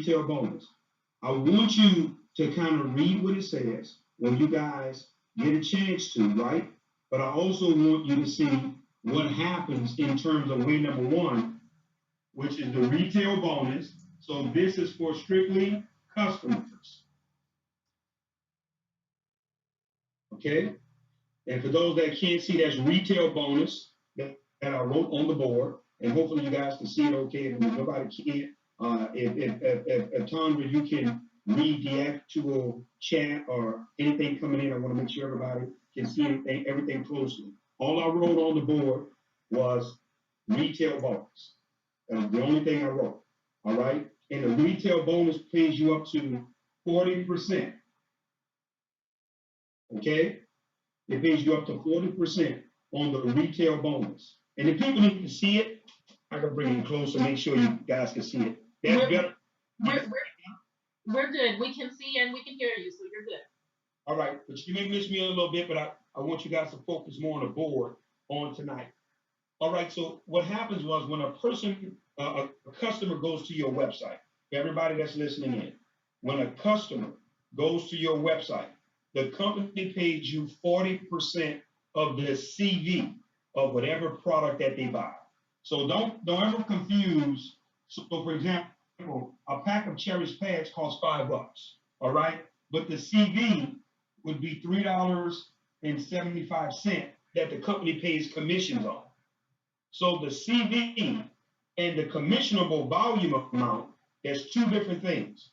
retail bonus. I want you to kind of read what it says when you guys get a chance to, right? But I also want you to see what happens in terms of way number one, which is the retail bonus. So this is for strictly customers. Okay? And for those that can't see, that's retail bonus that I wrote on the board. And hopefully you guys can see it okay. And if nobody can't, if Tondra, you can read the actual chat or anything coming in, I want to make sure everybody can see everything closely. All I wrote on the board was retail bonus. That's the only thing I wrote. All right? And the retail bonus pays you up to 40%. Okay? It pays you up to 40% on the retail bonus. And if people need to see it, I can bring it closer, make sure you guys can see it. That's better. We're good. We can see and we can hear you, so you're good. All right, but you may miss me a little bit, but I want you guys to focus more on the board on tonight. All right, so what happens was when a person, a customer goes to your website, for everybody that's listening in, when a customer goes to your website, the company pays you 40% of the CV of whatever product that they buy. So don't ever confuse. So for example, a pack of Cherish pads costs $5, all right? But the CV would be $3.75 that the company pays commissions on. So the CV and the commissionable volume amount, that's two different things.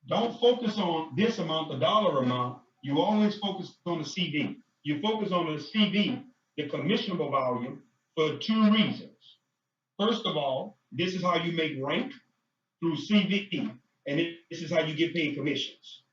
Don't focus on this amount, the dollar amount. You always focus on the CV. You focus on the CV, the commissionable volume, for two reasons. First of all, this is how you make rank through CV, and this is how you get paid commissions.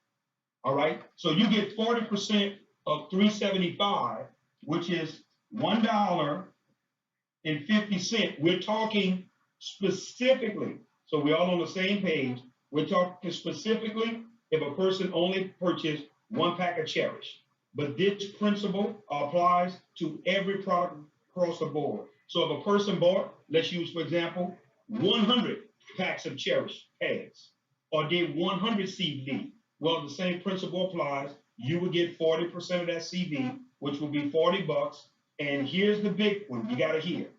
All right? So you get 40% of $3.75, which is $1.50. We're talking specifically, so we're all on the same page. We're talking specifically if a person only purchased one pack of Cherish. But this principle applies to every product across the board. So if a person bought, let's use, for example, 100 packs of Cherish pads, or did 100 CV, well, the same principle applies. You would get 40% of that CV, which will be $40. And here's the big one you got to hear.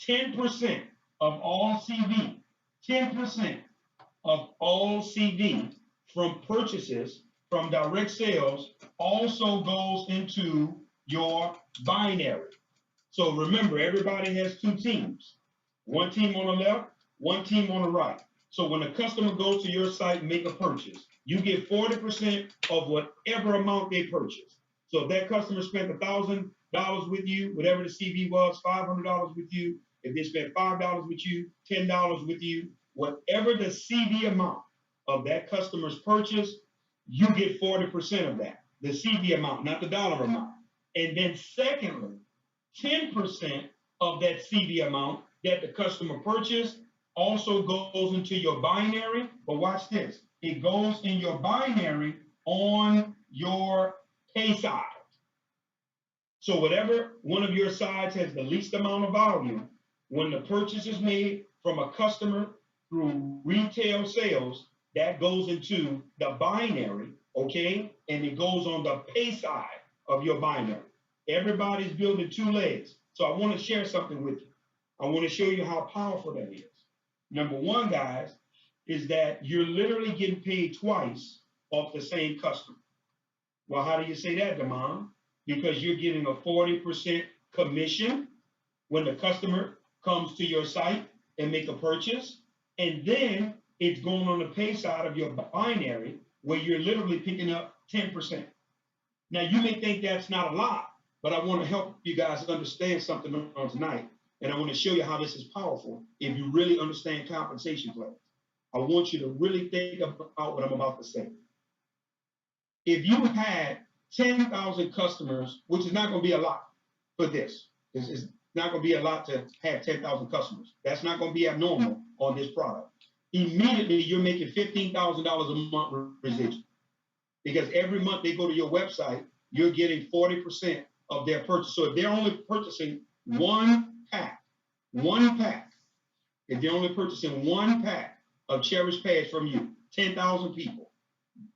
10% of all CV, 10% of all CV from purchases from direct sales also goes into your binary. So remember, everybody has two teams. One team on the left, one team on the right. So when a customer goes to your site and make a purchase, you get 40% of whatever amount they purchase. So if that customer spent $1,000 with you, whatever the CV was, $500 with you, if they spent $5 with you, $10 with you, whatever the CV amount of that customer's purchase, you get 40% of that, the CV amount, not the dollar amount. And then secondly, 10% of that CV amount that the customer purchased also goes into your binary. But watch this. It goes in your binary on your pay side. So whatever one of your sides has the least amount of volume, when the purchase is made from a customer through retail sales, that goes into the binary, okay? And it goes on the pay side of your binary. Everybody's building two legs. So I want to share something with you. I want to show you how powerful that is. Number one, guys, is that you're literally getting paid twice off the same customer. Well, how do you say that, Damon? Because you're getting a 40% commission when the customer comes to your site and make a purchase. And then it's going on the pay side of your binary where you're literally picking up 10%. Now, you may think that's not a lot, but I want to help you guys understand something on tonight. And I want to show you how this is powerful if you really understand compensation plans. I want you to really think about what I'm about to say. If you had 10,000 customers, which is not going to be a lot for this. This is not going to be a lot to have 10,000 customers. That's not going to be abnormal on this product. Immediately, you're making $15,000 a month residual. Because every month they go to your website, you're getting 40% of their purchase. So if they're only purchasing one pack, if they're only purchasing one pack of Cherish pads from you, 10,000 people.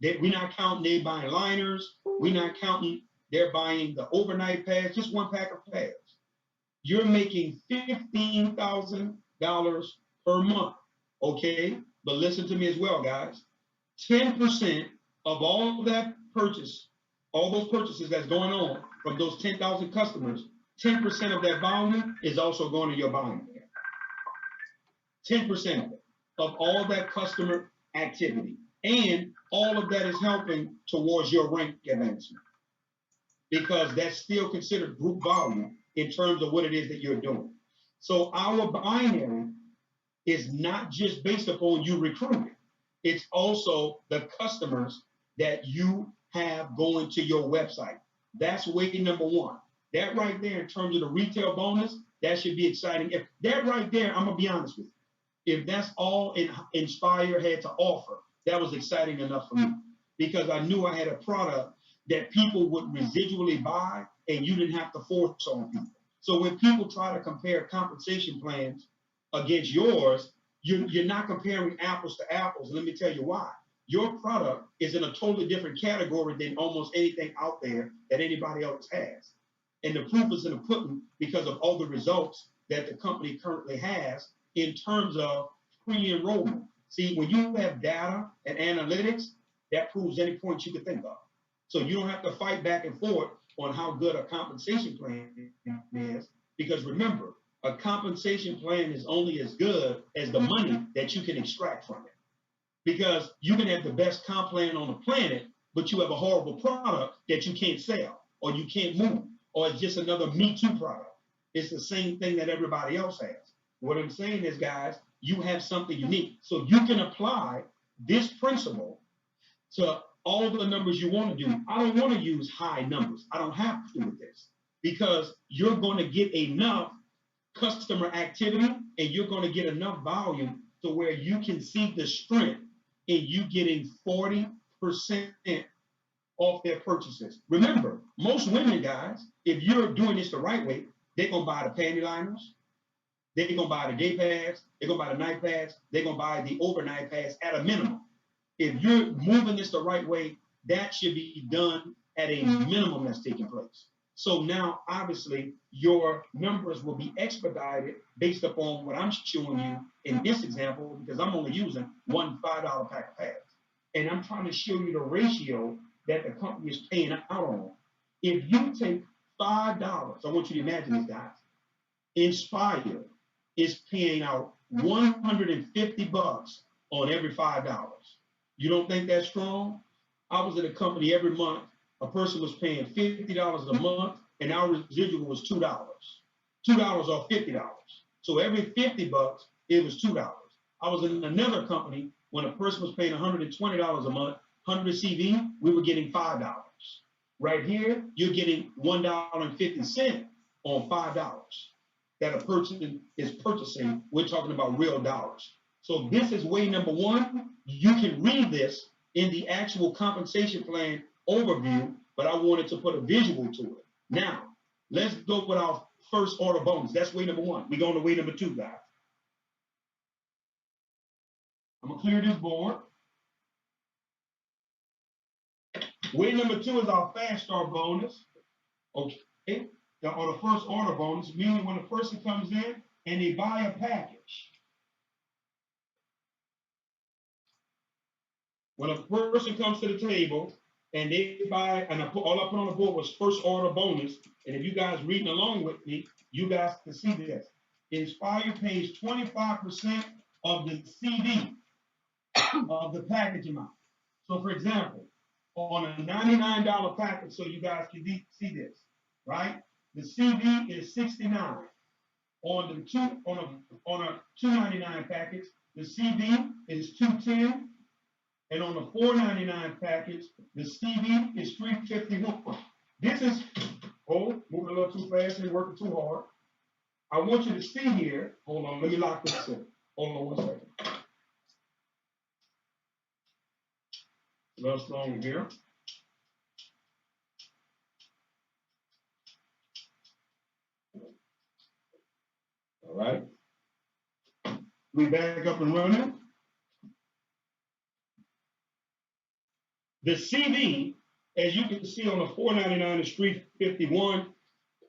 We're not counting they buying liners. We're not counting they're buying the overnight pass, just one pack of pads. You're making $15,000 per month, okay? But listen to me as well, guys. 10% of all that purchase, all those purchases that's going on from those 10,000 customers, 10% of that volume is also going to your buying account. 10% of it, of all that customer activity. And all of that is helping towards your rank advancement because that's still considered group volume in terms of what it is that you're doing. So our binary is not just based upon you recruiting. It's also the customers that you have going to your website. That's way number one. That right there in terms of the retail bonus, that should be exciting. If that right there, I'm gonna be honest with you. If that's all Inspire had to offer, that was exciting enough for me because I knew I had a product that people would residually buy and you didn't have to force on people. So when people try to compare compensation plans against yours, you're not comparing apples to apples. Let me tell you why. Your product is in a totally different category than almost anything out there that anybody else has. And the proof is in the pudding because of all the results that the company currently has in terms of pre-enrollment. See, when you have data and analytics, that proves any point you could think of. So you don't have to fight back and forth on how good a compensation plan is, because remember, a compensation plan is only as good as the money that you can extract from it. Because you can have the best comp plan on the planet, but you have a horrible product that you can't sell, or you can't move, or it's just another Me Too product. It's the same thing that everybody else has. What I'm saying is, guys, you have something unique. So you can apply this principle to all the numbers you want to do. I don't want to use high numbers. I don't have to with this because you're going to get enough customer activity and you're going to get enough volume to where you can see the strength in you getting 40% off their purchases. Remember, most women, guys, if you're doing this the right way, they're going to buy the panty liners, they're going to buy the day pads, they're going to buy the night pads, they're going to buy the overnight pads at a minimum. If you're moving this the right way, that should be done at a minimum that's taking place. So now, obviously, your numbers will be expedited based upon what I'm showing you in this example, because I'm only using one $5 pack of pads. And I'm trying to show you the ratio that the company is paying out on. If you take $5, I want you to imagine this, guys. Inspire is paying out $150 on every $5. You don't think that's strong? I was in a company every month. A person was paying $50 a month, and our residual was $2. $2 off $50. So every $50, it was $2. I was in another company when a person was paying $120 a month, 100 CV, we were getting $5. Right here, you're getting $1.50 on $5 that a person is purchasing. We're talking about real dollars. So this is way number one. You can read this in the actual compensation plan overview, but I wanted to put a visual to it. Now, let's go with our first order bonus. That's way number one. We're going to way number two, guys. I'm going to clear this board. Way number two is our fast start bonus. Okay. Or the first order bonus, meaning when a person comes in and they buy a package. When a person comes to the table and they buy, and all I put on the board was first order bonus. And if you guys reading along with me, you guys can see this. Inspire pays 25% of the CD of the package amount. So for example, on a $99 package, so you guys can see this, right? The CD is $69. On a $299 package, the CD is $210. And on the $499 package, the CD is $351. This is, moving a little too fast and working too hard. I want you to see here. Hold on, let me lock this in. Hold on 1 second. A little stronger here. All right. We back up and running. The CV, as you can see on the $4.99 is $3.51,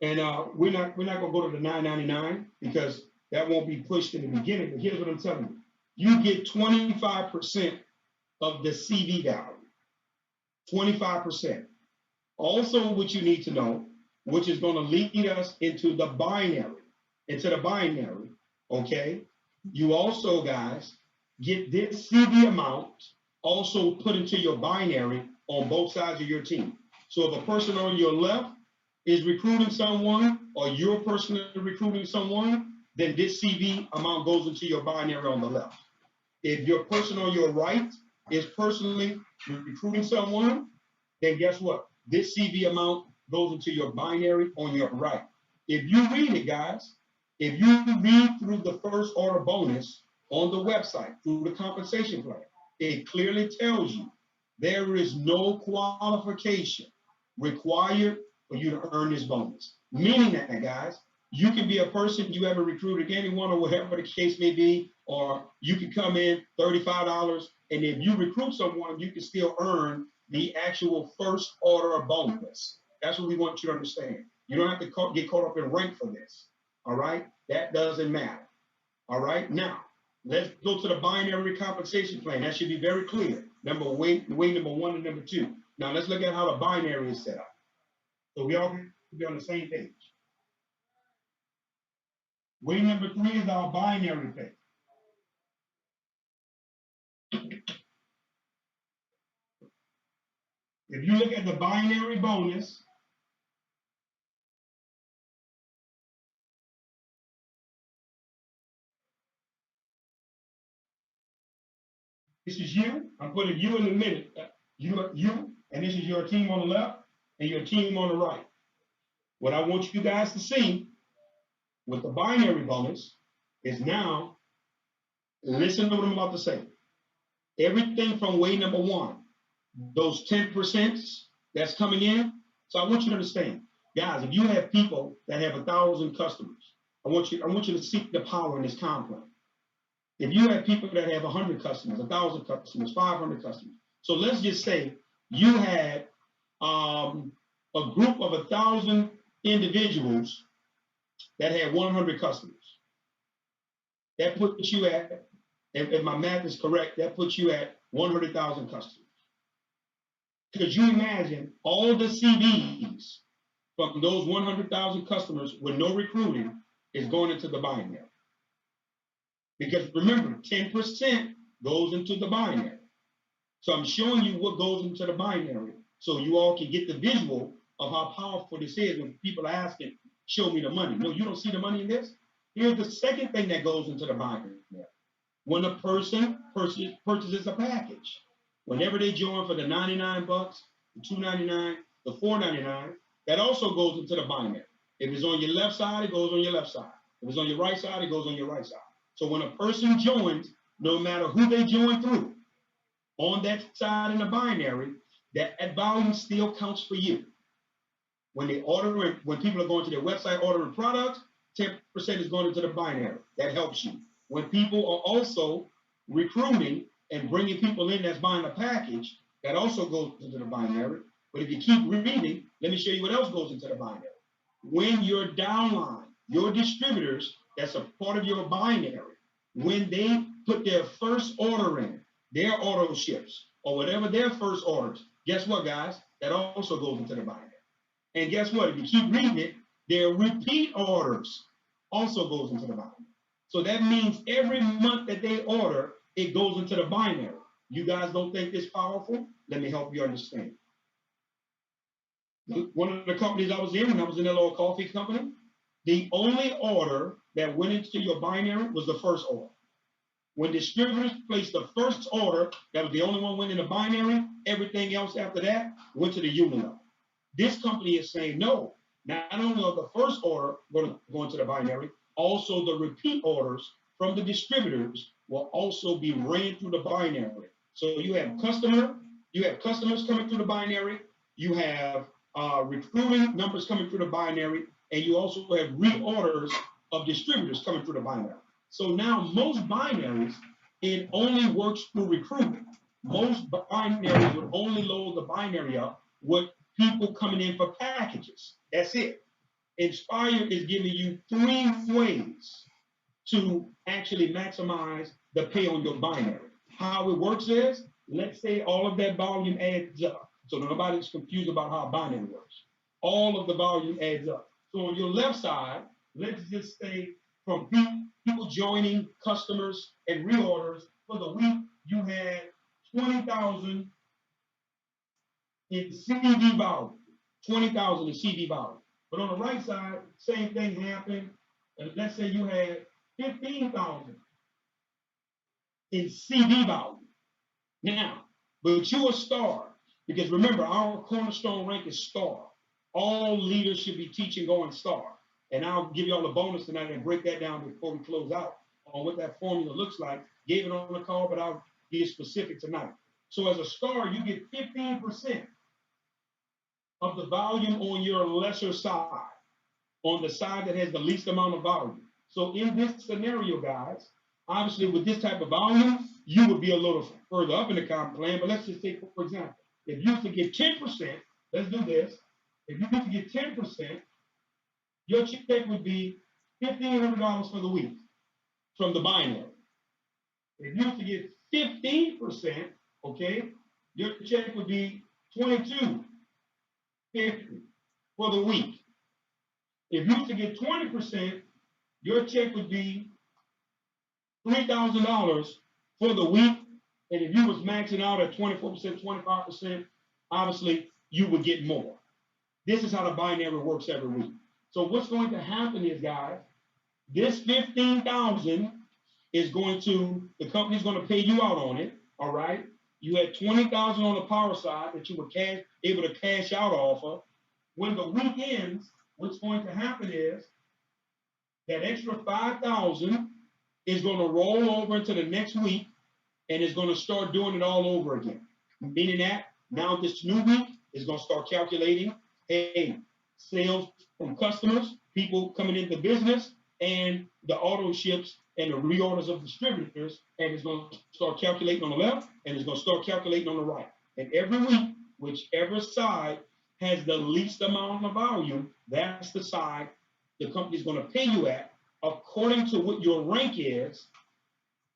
and we're not gonna go to the $9.99 because that won't be pushed in the beginning. But here's what I'm telling you: you get 25% of the CV value. 25%. Also, what you need to know, which is going to lead us into the binary, okay? You also, guys, get this CV amount also put into your binary on both sides of your team. So if a person on your left is recruiting someone, or you're personally recruiting someone, then this CV amount goes into your binary on the left. If your person on your right is personally recruiting someone, then guess what? This CV amount goes into your binary on your right. If you read it, guys, if you read through the first order bonus on the website, through the compensation plan, it clearly tells you there is no qualification required for you to earn this bonus. Meaning that, guys, you can be a person you ever recruited anyone or whatever the case may be, or you can come in $35, and if you recruit someone, you can still earn the actual first order bonus. That's what we want you to understand. You don't have to get caught up in rank for this. All right? That doesn't matter. All right? Now, let's go to the binary compensation plan. That should be very clear. Way number 1 and number 2. Now, let's look at how the binary is set up, so we all can be on the same page. Way number 3 is our binary pay. If you look at the binary bonus, this is you. I'm putting you in the middle. You, and this is your team on the left and your team on the right. What I want you guys to see with the binary bonus is now, listen to what I'm about to say. Everything from way number 1, those 10% that's coming in. So I want you to understand, guys, if you have people that have 1,000 customers, I want you to seek the power in this comp plan. If you have people that have 100 customers, 1,000 customers, 500 customers, so let's just say you had a group of 1,000 individuals that had 100 customers. That puts you at, if my math is correct, that puts you at 100,000 customers. Could you imagine all the CVs from those 100,000 customers with no recruiting is going into the binary? Because remember, 10% goes into the binary. So I'm showing you what goes into the binary so you all can get the visual of how powerful this is when people are asking, show me the money. No, you don't see the money in this? Here's the second thing that goes into the binary. When a person purchases a package, whenever they join for the $99, the $2.99, the $4.99, that also goes into the binary. If it's on your left side, it goes on your left side. If it's on your right side, it goes on your right side. So when a person joins, no matter who they join through, on that side in the binary, that volume still counts for you. When people are going to their website ordering products, 10% is going into the binary. That helps you. When people are also recruiting and bringing people in that's buying a package, that also goes into the binary. But if you keep reading, let me show you what else goes into the binary. When your downline, your distributors, that's a part of your binary, when they put their first order in, their auto ships, or whatever their first orders, guess what, guys? That also goes into the binary. And guess what? If you keep reading it, their repeat orders also goes into the binary. So that means every month that they order, it goes into the binary. You guys don't think this powerful? Let me help you understand. One of the companies I was in, when I was in a little coffee company, the only order that went into your binary was the first order. When distributors placed the first order, that was the only one went in the binary. Everything else after that went to the unit level. This company is saying, no, not only are the first order going to go into the binary, also the repeat orders from the distributors will also be ran through the binary. So you have customers coming through the binary, you have recruiting numbers coming through the binary, and you also have reorders of distributors coming through the binary. So now most binaries, it only works through recruiting. most binaries would only load the binary up with people coming in for packages. That's it. Inspire is giving you 3 ways to actually maximize the pay on your binary. How it works is, let's say all of that volume adds up. So nobody's confused about how binary works. All of the volume adds up. So on your left side, let's just say from people joining, customers, and reorders for the week, you had 20,000 in CD volume. 20,000 in CD volume. But on the right side, same thing happened. And let's say you had 15,000 in CD volume. Now, but you're a star, because remember, our cornerstone rank is star. All leaders should be teaching going star. And I'll give you all a bonus tonight and break that down before we close out on what that formula looks like. Gave it on the call, but I'll be specific tonight. So as a star, you get 15% of the volume on your lesser side, on the side that has the least amount of volume. So in this scenario, guys, obviously with this type of volume, you would be a little further up in the comp plan. But let's just take, for example, if you used to get 10%, let's do this. If you used to get 10%, your check would be $1,500 for the week from the binary. If you used to get 15%, okay, your check would be $2,250 for the week. If you used to get 20%, your check would be $3,000 for the week. And if you was maxing out at 24%, 25%, obviously you would get more. This is how the binary works every week. So what's going to happen is, guys, this 15,000 is going to, the company's going to pay you out on it, all right? You had 20,000 on the power side that you were able to cash out off of. When the week ends, what's going to happen is that extra 5,000 is going to roll over into the next week and is going to start doing it all over again. Meaning that now this new week is going to start calculating, hey, sales from customers, people coming into business, and the auto ships and the reorders of distributors, and it's going to start calculating on the left, and it's going to start calculating on the right. And every week, whichever side has the least amount of volume, that's the side the company's going to pay you at according to what your rank is,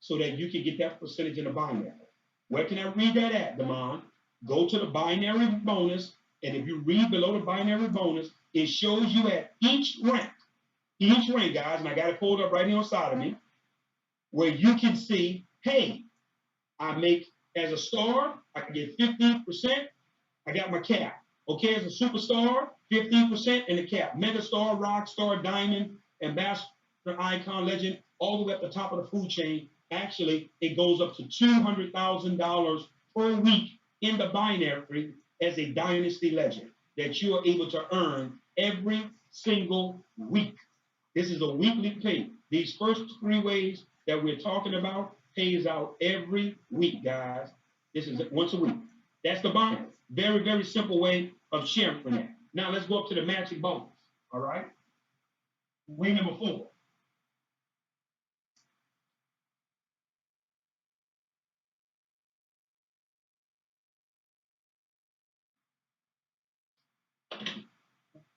so that you can get that percentage in the binary. Where can I read that at, Damon? Go to the binary bonus, and if you read below the binary bonus, it shows you at each rank, guys, and I got it pulled up right here on side of me, where you can see, hey, I make, as a star, I can get 15%, I got my cap. Okay, as a superstar, 15% in the cap. Megastar, rock star, diamond, ambassador, icon, legend, all the way up the top of the food chain. Actually, it goes up to $200,000 per week in the binary as a dynasty legend that you are able to earn every single week. This is a weekly pay. These first 3 ways that we're talking about pays out every week, guys. This is once a week. That's the binary. Very, very simple way of sharing that. Now let's go up to the matching bonus. All right. Way number 4.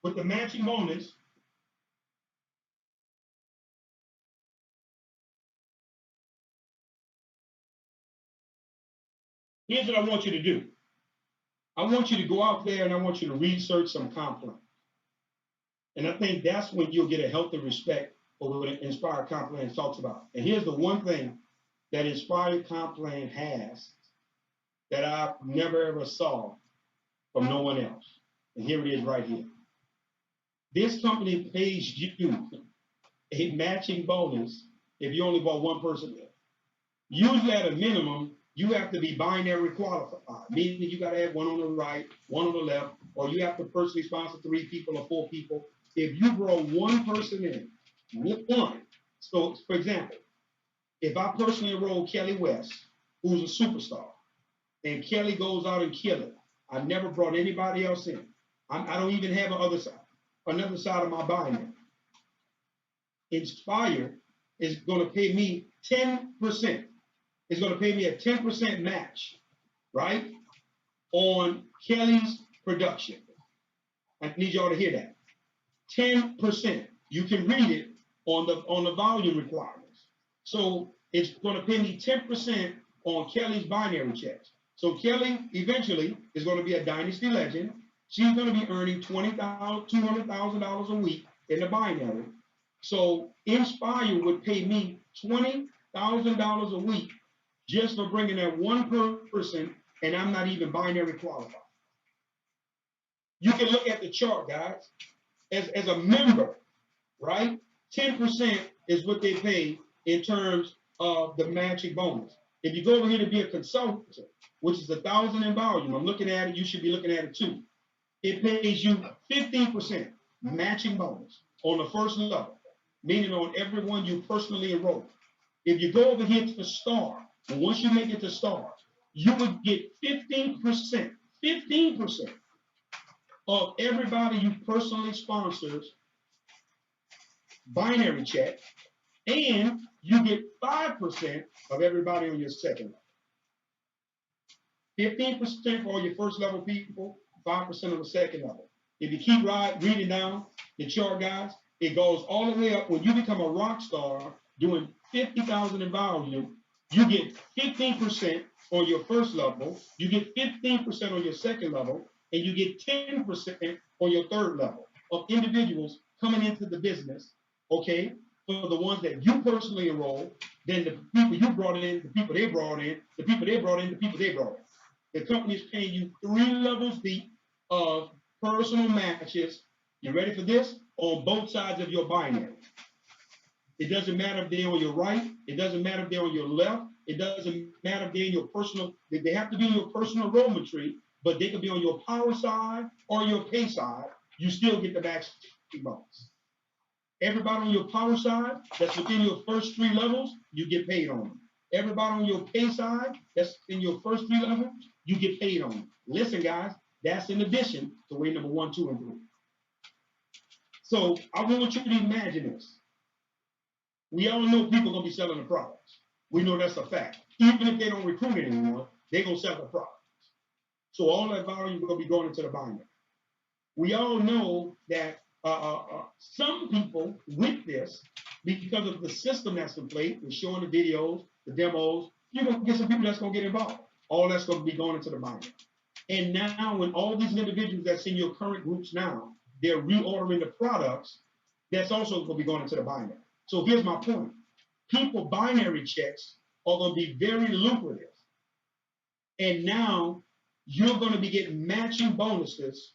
With the matching bonus, here's what I want you to do. I want you to go out there and I want you to research some comp plan. And I think that's when you'll get a healthy respect for what Inspired Comp Plan talks about. And here's the one thing that Inspired Comp Plan has that I never ever saw from no one else. And here it is right here. This company pays you a matching bonus if you only bought one person there. Usually at a minimum, you have to be binary qualified, meaning you got to have one on the right, one on the left, or you have to personally sponsor 3 people or 4 people. If you grow one person in, one, so for example, if I personally enroll Kelly West, who's a superstar, and Kelly goes out and kills it, I've never brought anybody else in. I don't even have another side of my binary. Inspire is going to pay me 10%. It's going to pay me a 10% match right, on Kelly's production. I need y'all to hear that. 10%. You can read it on the volume requirements. So it's going to pay me 10% on Kelly's binary checks. So Kelly eventually is going to be a dynasty legend. She's going to be earning $200,000 a week in the binary. So Inspire would pay me $20,000 a week just for bringing that one person, and I'm not even binary qualified. You can look at the chart, guys. As a member, right? 10% is what they pay in terms of the matching bonus. If you go over here to be a consultant, which is $1,000 in volume, I'm looking at it, you should be looking at it too. It pays you 15% matching bonus on the first level, meaning on everyone you personally enroll. If you go over here to Star, and once you make it to Star, you would get 15% of everybody you personally sponsors binary check, and you get 5% of everybody on your second level. 15% for all your first level people, 5% on the second level. If you keep reading down the chart, guys, it goes all the way up. When you become a rock star doing 50,000 in volume, you get 15% on your first level, you get 15% on your second level, and you get 10% on your third level of individuals coming into the business, okay, for the ones that you personally enroll, then the people you brought in, the people they brought in, the people they brought in, the people they brought in. The company is paying you 3 levels deep of personal matches. You ready for this? On both sides of your binary. It doesn't matter if they're on your right. It doesn't matter if they're on your left. It doesn't matter if they're in your personal. They have to be in your personal enrollment tree, but they could be on your power side or your pay side. You still get the matching bonus. Everybody on your power side that's within your first 3 levels, you get paid on them. Everybody on your pay side that's in your first 3 levels, you get paid on them. Listen, guys, that's in addition to way number 1, 2, and 3. So I want you to imagine this. We all know people are going to be selling the products. We know that's a fact. Even if they don't recruit anyone, they're going to sell the products. So all that volume is going to be going into the binary. We all know that some people with this, because of the system that's in place, we're showing the videos, the demos, you're going to get some people that's going to get involved. All that's going to be going into the binary. And now when all these individuals that's in your current groups now, they're reordering the products, that's also going to be going into the binary. So here's my point. People binary checks are going to be very lucrative. And now you're going to be getting matching bonuses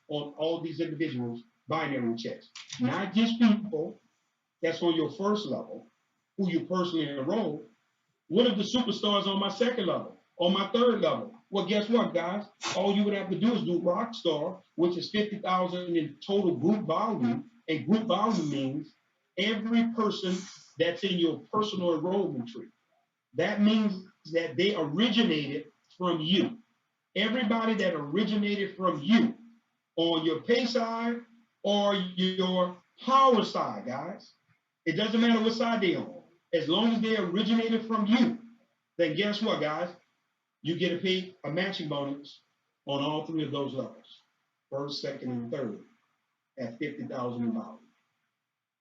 on all these individuals' binary checks. Not just people that's on your first level, who you personally enroll. What if the superstars on my second level, on my third level? Well, guess what, guys? All you would have to do is do Rockstar, which is 50,000 in total group volume. And group volume means every person that's in your personal enrollment tree. That means that they originated from you. Everybody that originated from you on your pay side or your power side, guys. It doesn't matter what side they're on. As long as they originated from you, then guess what, guys? You get to pay a matching bonus on all 3 of those levels. First, second, and third at 50,000 in volume.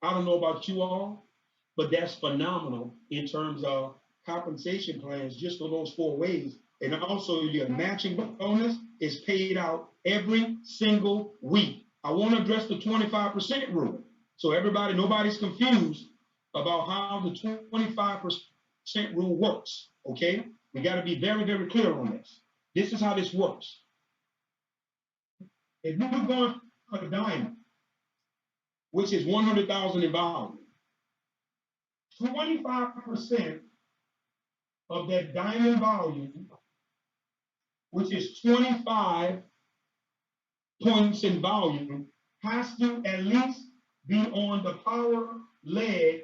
I don't know about you all, but that's phenomenal in terms of compensation plans just for those 4 ways. And also your matching bonus is paid out every single week. I want to address the 25% rule. So everybody, nobody's confused about how the 25% rule works, okay? We got to be very, very clear on this. This is how this works. If you're going for the diamond, which is 100,000 in volume, 25% of that diamond volume, which is 25 points in volume, has to at least be on the power leg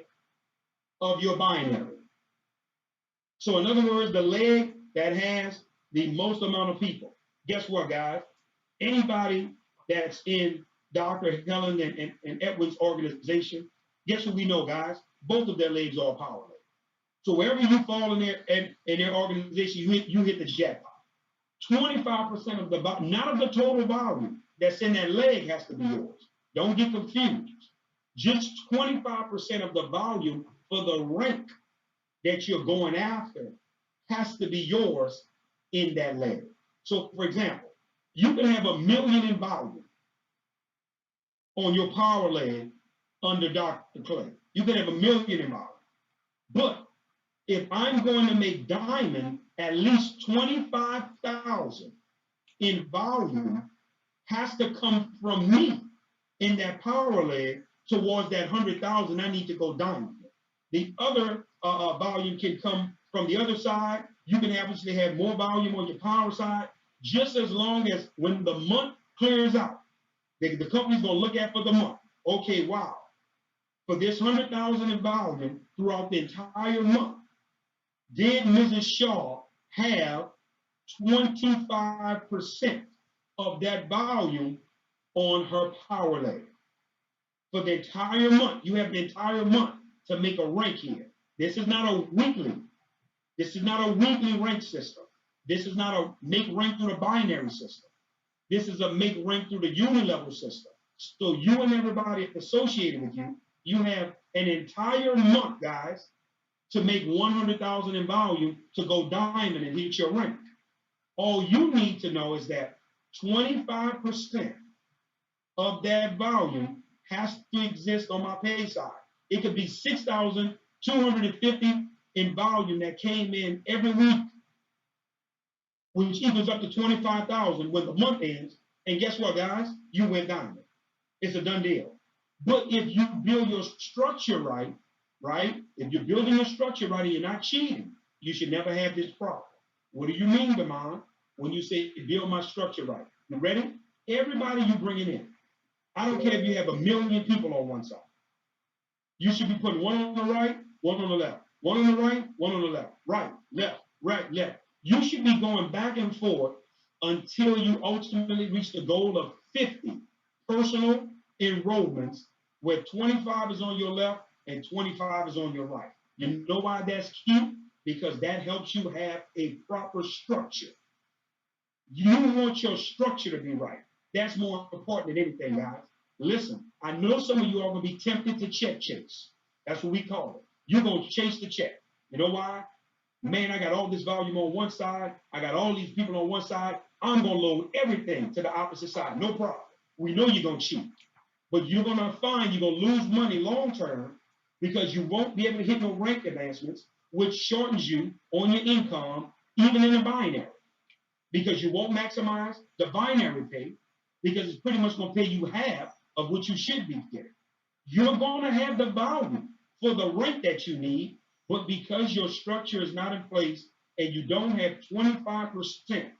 of your binary. So in other words, the leg that has the most amount of people. Guess what, guys? Anybody that's in Dr. Helen and Edwin's organization, guess what we know, guys? Both of their legs are power legs. So wherever you fall in their organization, you hit the jackpot. 25% of the, not of the total volume that's in that leg has to be yours. Don't get confused. Just 25% of the volume for the rank that you're going after has to be yours in that leg. So, for example, you can have 1 million in volume on your power leg under Dr. Clay. You can have 1 million in volume. But if I'm going to make diamond, at least 25,000 in volume has to come from me in that power leg towards that 100,000 I need to go diamond. The other volume can come from the other side. You can obviously have more volume on your power side, just as long as when the month clears out, the company's going to look at for the month. Okay, wow. For this 100,000 in volume throughout the entire month, did Mrs. Shaw have 25% of that volume on her power leg? For the entire month, you have the entire month to make a rank here. This is not a weekly. This is not a weekly rank system. This is not a make rank through the binary system. This is a make rank through the unilevel system. So you and everybody associated with you, you have an entire month, guys, to make 100,000 in volume to go diamond and hit your rank. All you need to know is that 25% of that volume has to exist on my pay side. It could be 6,250 in volume that came in every week, which equals up to 25,000 when the month ends. And guess what, guys? You went diamond. It's a done deal. But if you build your structure right, if you're building your structure right and you're not cheating, you should never have this problem. What do you mean, Damon, when you say build my structure right? You ready? Everybody you bringing in. I don't care if you have 1 million people on one side. You should be putting one on the right, one on the left. One on the right, one on the left. Right, left. You should be going back and forth until you ultimately reach the goal of 50 personal enrollments where 25 is on your left and 25 is on your right. You know why that's key? Because that helps you have a proper structure. You want your structure to be right. That's more important than anything, guys. Listen, I know some of you are going to be tempted to check chase. That's what we call it. You're going to chase the check. You know why? Man, I got all this volume on one side. I got all these people on one side. I'm going to load everything to the opposite side. No problem. We know you're going to cheat. But you're going to find you're going to lose money long term because you won't be able to hit no rank advancements, which shortens you on your income, even in the binary. Because you won't maximize the binary pay because it's pretty much going to pay you half of what you should be getting. You're going to have the volume for the rank that you need, but because your structure is not in place and you don't have 25%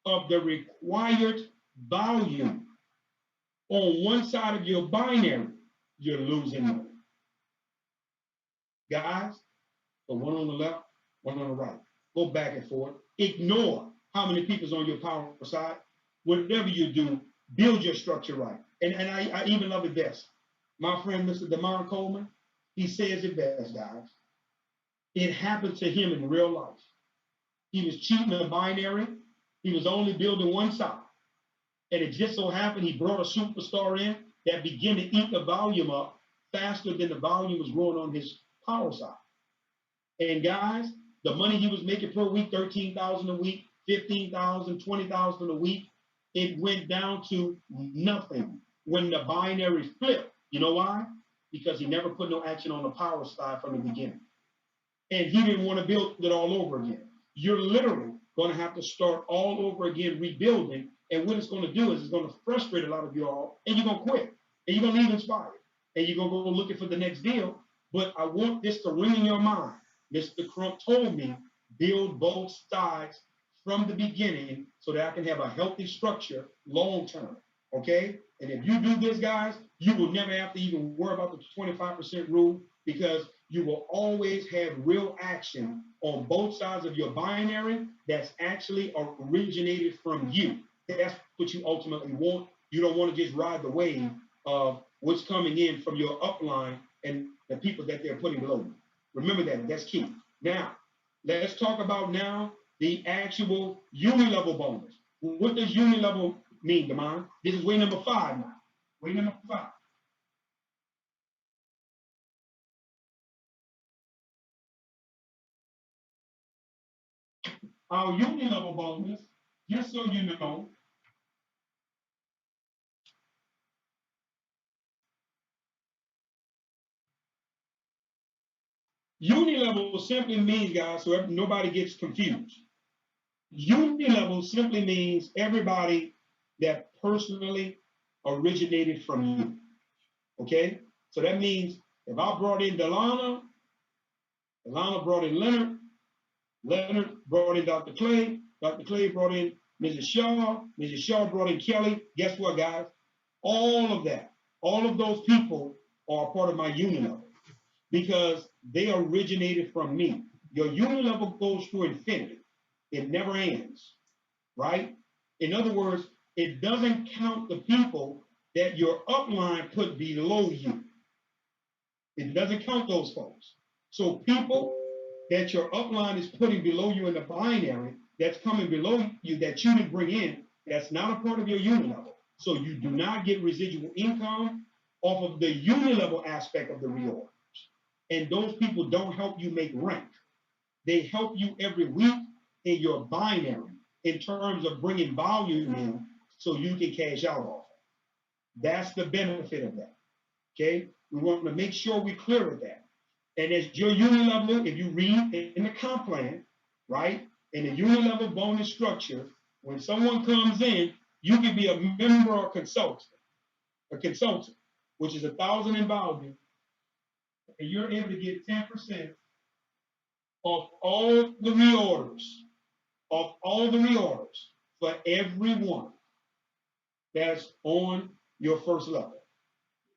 of the required volume on one side of your binary, you're losing money. Guys, the one on the left, one on the right. Go back and forth. Ignore how many people's on your power side. Whatever you do, build your structure right. And I even love it best. My friend, Mr. Damon Coleman, he says it best, guys. It happened to him in real life. He was cheating a binary. He was only building one side. And it just so happened he brought a superstar in that began to eat the volume up faster than the volume was growing on his power side. And guys, the money he was making per week, 13,000 a week, 15,000, 20,000 a week, it went down to nothing when the binary flipped. You know why? Because he never put no action on the power side from the beginning. And he didn't want to build it all over again. You're literally going to have to start all over again rebuilding. And what it's going to do is it's going to frustrate a lot of you all, and you're going to quit. And you're going to leave inspired. And you're going to go looking for the next deal. But I want this to ring in your mind. Mr. Crump told me, build both sides from the beginning so that I can have a healthy structure long term. Okay? And if you do this, guys, you will never have to even worry about the 25% rule because you will always have real action on both sides of your binary that's actually originated from you. That's what you ultimately want. You don't want to just ride the wave of what's coming in from your upline and the people that they're putting below you. Remember that. That's key. Now, let's talk about now the actual uni-level bonus. What does uni-level mean, Damon? This is way number 5 now. Way number 5. Our uni-level bonus, just so you know, uni-level simply means, guys, so nobody gets confused. Uni-level simply means everybody that personally originated from you. Okay? So that means if I brought in Delana brought in Leonard brought in Dr. Clay brought in Mrs. Shaw brought in Kelly. Guess what, guys? All of those people are part of my uni-level because they originated from me. Your uni-level goes through infinity. It never ends, right? In other words, it doesn't count the people that your upline put below you. It doesn't count those folks. So people that your upline is putting below you in the binary, that's coming below you that you didn't bring in, that's not a part of your uni-level. So you do not get residual income off of the uni-level aspect of the reorders. And those people don't help you make rank. They help you every week in your binary in terms of bringing volume in so you can cash out off it. That's the benefit of that. Okay? We want to make sure we're clear with that. And as your uni-level, if you read in the comp plan, right, in the uni-level bonus structure, when someone comes in, you can be a member or consultant, which is 1,000 in volume, and you're able to get 10% of all the reorders for everyone that's on your first level.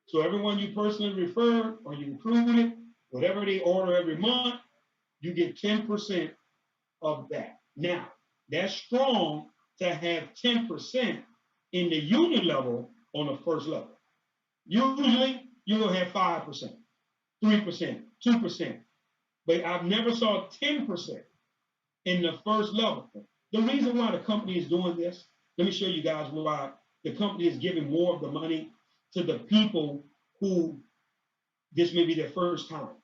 So everyone you personally refer or you recruited, whatever they order every month, you get 10% of that. Now, that's strong to have 10% in the unit level on the first level. Usually, you'll have 5%, 3%, 2%, but I've never saw 10% in the first level. The reason why the company is doing this, let me show you guys why the company is giving more of the money to the people who this may be their first time,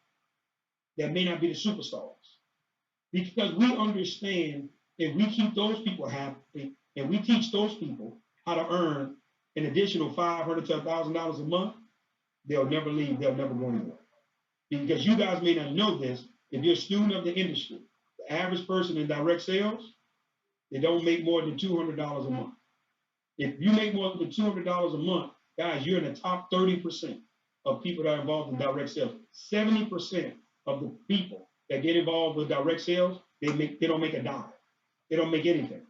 that may not be the superstars. Because we understand if we keep those people happy and we teach those people how to earn an additional $500 to $1,000 a month, they'll never leave, they'll never go anywhere. Because you guys may not know this, if you're a student of the industry, the average person in direct sales, they don't make more than $200 a month. If you make more than $200 a month, guys, you're in the top 30% of people that are involved in direct sales. 70% of the people that get involved with direct sales, they don't make a dime. They don't make anything.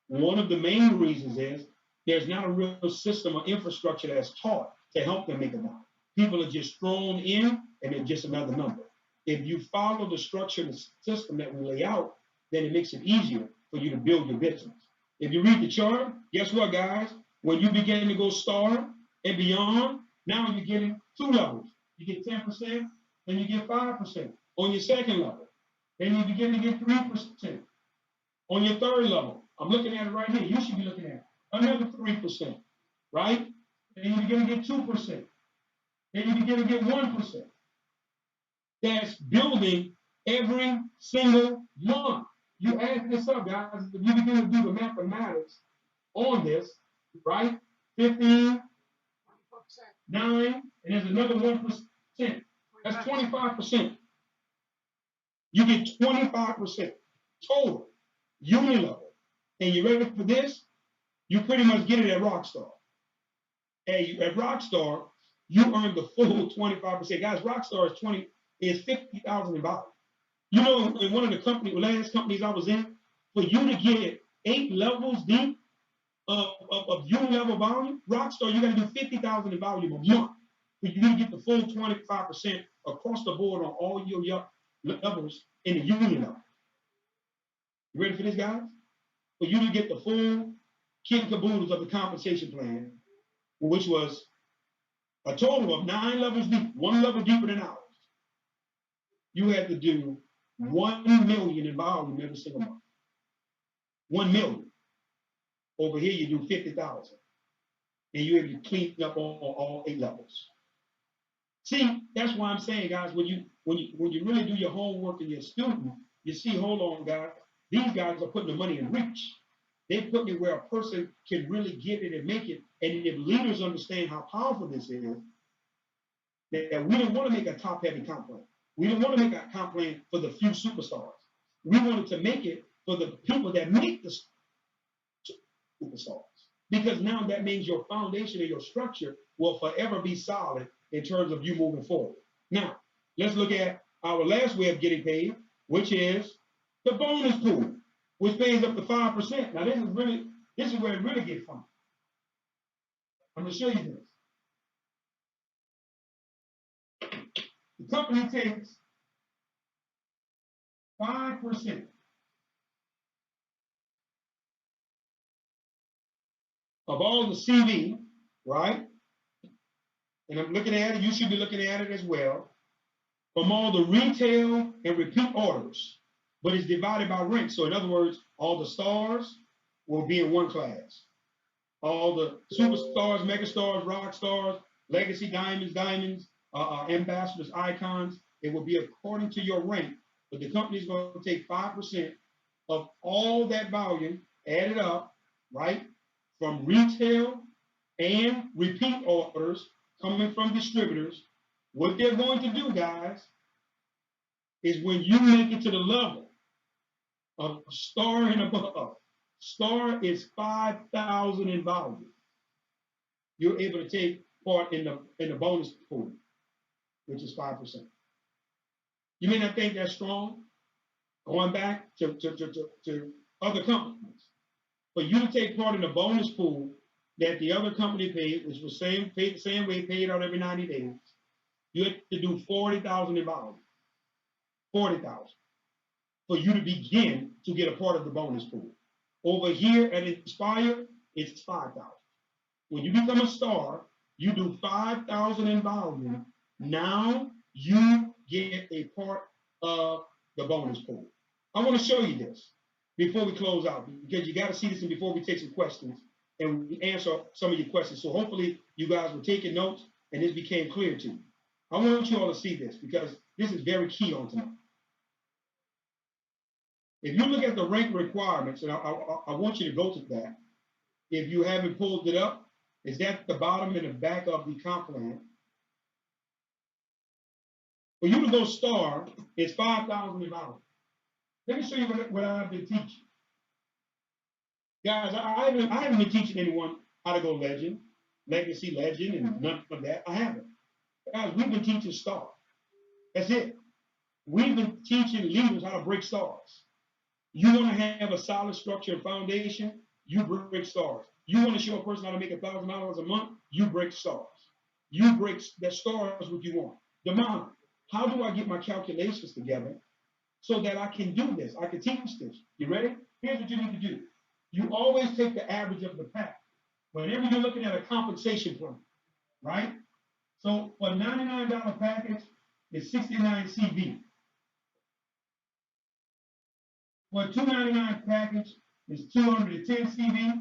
One of the main reasons is there's not a real system or infrastructure that's taught to help them make a dime. People are just thrown in and they're just another number. If you follow the structure and the system that we lay out, then it makes it easier for you to build your business. If you read the chart, guess what, guys? When you begin to go star and beyond, now you're getting 2 levels. You get 10%, then you get 5% on your second level. Then you begin to get 3% on your third level. I'm looking at it right here. You should be looking at it. Another 3%, right? Then you begin to get 2%. Then you begin to get 1%. That's building every single month. You add this up, guys. If you begin to do the mathematics on this, right? 15, 9, and there's another 1%. That's 25%. You get 25% total, unit level. And you ready for this? You pretty much get it at Rockstar. Hey, at Rockstar, you earn the full 25%. Guys, Rockstar is 50,000 in value. You know, in one of the last companies I was in, for you to get 8 levels deep of unit level volume, Rockstar, you got to do 50,000 in volume a month. For you to get the full 25% across the board on all your levels in the unit level. You ready for this, guys? For you to get the full kit and caboodles of the compensation plan, which was a total of 9 levels deep, 1 level deeper than ours, you had to do 1 million in volume every single month. 1 million. Over here, you do 50,000. And you're able to clean up on all 8 levels. See, that's why I'm saying, guys, when you really do your homework and you're a student, you see, hold on, guys, these guys are putting the money in reach. They're putting it where a person can really get it and make it. And if leaders understand how powerful this is, that we don't want to make a top-heavy comp plan. We don't want to make a comp plan for the few superstars. We wanted to make it for the people that make the superstars. Because now that means your foundation and your structure will forever be solid in terms of you moving forward. Now, let's look at our last way of getting paid, which is the bonus pool, which pays up to 5%. Now, this is where it really gets fun. I'm going to show you this. The company takes 5% of all the CV, right? And I'm looking at it, you should be looking at it as well, from all the retail and repeat orders, but it's divided by rank. So in other words, all the stars will be in one class. All the superstars, megastars, rock stars, legacy diamonds, ambassadors, icons, it will be according to your rank, but the company is going to take 5% of all that volume, add it up, right, from retail and repeat orders coming from distributors. What they're going to do, guys, is when you make it to the level of star and above, star is 5,000 in volume. You're able to take part in the bonus pool, which is 5%. You may not think that's strong. Going back to other companies, for you to take part in the bonus pool that the other company paid, which was paid the same way, paid out every 90 days, you have to do 40,000 in volume. 40,000 for you to begin to get a part of the bonus pool. Over here at Inspire, it's 5,000. When you become a star, you do 5,000 in volume. Now you get a part of the bonus pool. I want to show you this before we close out, because you got to see this and before we take some questions and we answer some of your questions. So hopefully you guys were taking notes and this became clear to you. I want you all to see this because this is very key on tonight. If you look at the rank requirements, and I want you to go to that. If you haven't pulled it up, it's at the bottom and the back of the comp plan. For you to go star, it's 5,000 in volume. Let me show you what I've been teaching. Guys, I haven't been teaching anyone how to go legend, legacy legend, and none of that. I haven't. Guys, we've been teaching star. That's it. We've been teaching leaders how to break stars. You want to have a solid structure and foundation, you break stars. You want to show a person how to make $1,000 a month, you break stars. You break that stars what you want. Demand, how do I get my calculations together so that I can do this? I can teach this. You ready? Here's what you need to do. You always take the average of the pack. Whenever you're looking at a compensation plan, right? So for a $99 package, it's 69 CV. For a $299 package, it's 210 CV.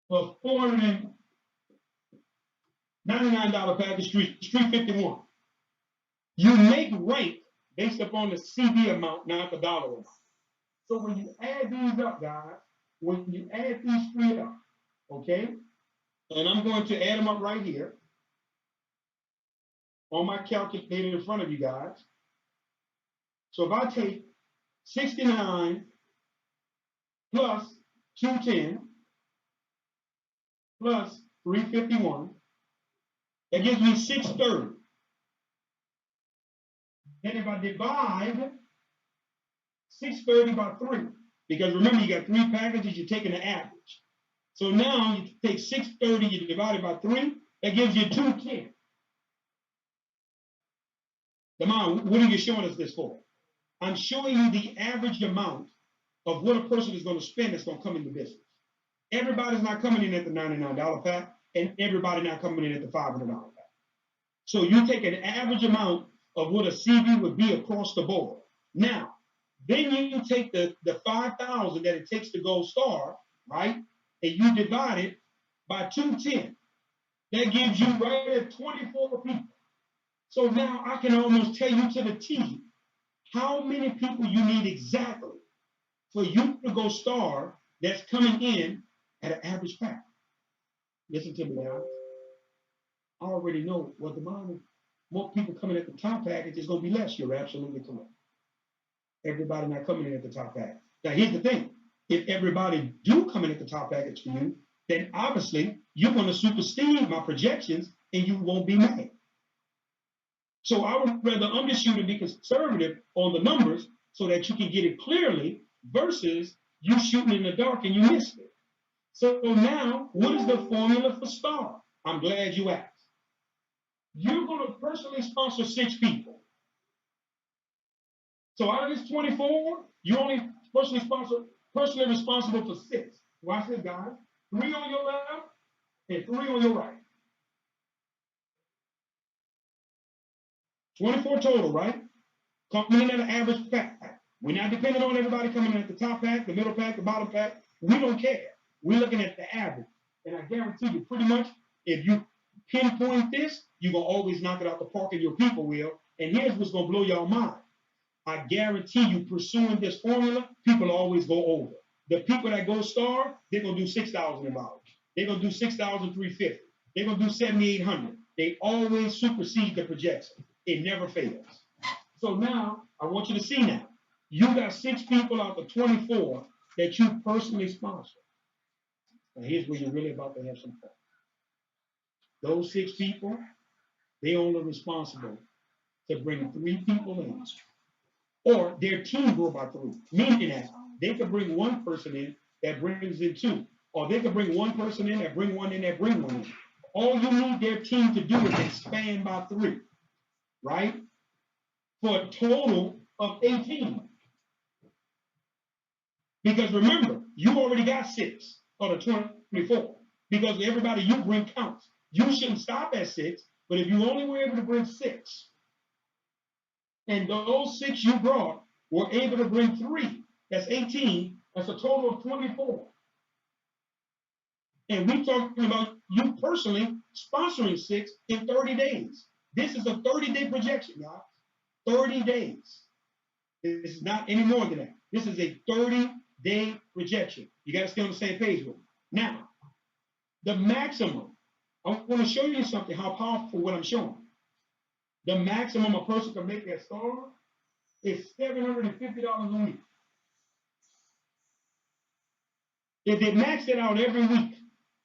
For $499 package, 351. You make rank based upon the CV amount, not the dollar amount. So when you add these up, guys, when you add these three up, okay, and I'm going to add them up right here on my calculator in front of you guys. So if I take 69 plus 210 plus 351, that gives me 630. Then if I divide 630 by 3, because remember you got 3 packages, you're taking the average. So now you take 630, you divide it by 3, that gives you 210. Damon, what are you showing us this for? I'm showing you the average amount of what a person is going to spend that's going to come into business. Everybody's not coming in at the $99 pack, and everybody not coming in at the $500 pack. So you take an average amount of what a CV would be across the board. Now, Then you take the 5,000 that it takes to go star, right? And you divide it by 210. That gives you right at 24 people. So now I can almost tell you to the T how many people you need exactly for you to go star that's coming in at an average pack. Listen to me now. I already know what the model. More people coming at the top package is going to be less. You're absolutely correct. Everybody not coming in at the top package. Now here's the thing. If everybody do come in at the top package for you, then obviously you're going to supersede my projections and you won't be mad. So I would rather undershoot and be conservative on the numbers so that you can get it clearly versus you shooting in the dark and you missed it. So now, what is the formula for star? I'm glad you asked. You're going to personally sponsor 6 people. So out of this 24, you only personally responsible for 6. Watch this, guys. 3 on your left and 3 on your right. 24 total, right? Coming in at an average pack. We're not depending on everybody coming in at the top pack, the middle pack, the bottom pack. We don't care. We're looking at the average. And I guarantee you, pretty much, if you pinpoint this, you're going to always knock it out the park and your people will. And here's what's going to blow your mind. I guarantee you, pursuing this formula, people always go over. The people that go star, they're going to do $6,000. They're going to do $6,350. They're going to do $7,800. They always supersede the projection. It never fails. So now, I want you to see now. You got 6 people out of 24 that you personally sponsor. Now here's where you're really about to have some fun. Those 6 people, they only responsible to bring 3 people in. Or their team grow by 3. Meaning that they could bring 1 person in that brings in 2. Or they could bring 1 person in that bring 1 in that bring 1 in. All you need their team to do is expand by 3. Right? For a total of 18. Because remember, you already got 6 out of 24. Because everybody you bring counts. You shouldn't stop at 6, but if you only were able to bring 6, and those 6 you brought were able to bring 3, that's 18, that's a total of 24. And we're talking about you personally sponsoring 6 in 30 days. This is a 30-day projection, y'all. 30 days. This is not any more than that. This is a 30-day projection. You got to stay on the same page with me. Now, the maximum, I want to show you something, how powerful what I'm showing. The maximum a person can make that star is $750 a week. If they maxed it out every week,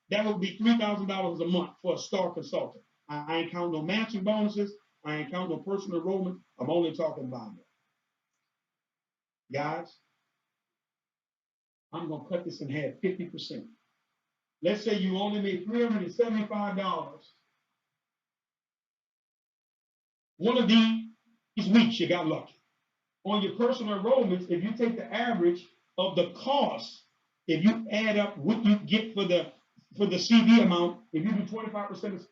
that would be $3,000 a month for a star consultant. I ain't counting no matching bonuses. I ain't counting no personal enrollment. I'm only talking binary. Guys, I'm going to cut this in half, 50%. Let's say you only made $375. One of these weeks, you got lucky. On your personal enrollments, if you take the average of the cost, if you add up what you get for the CV amount, if you do 25% of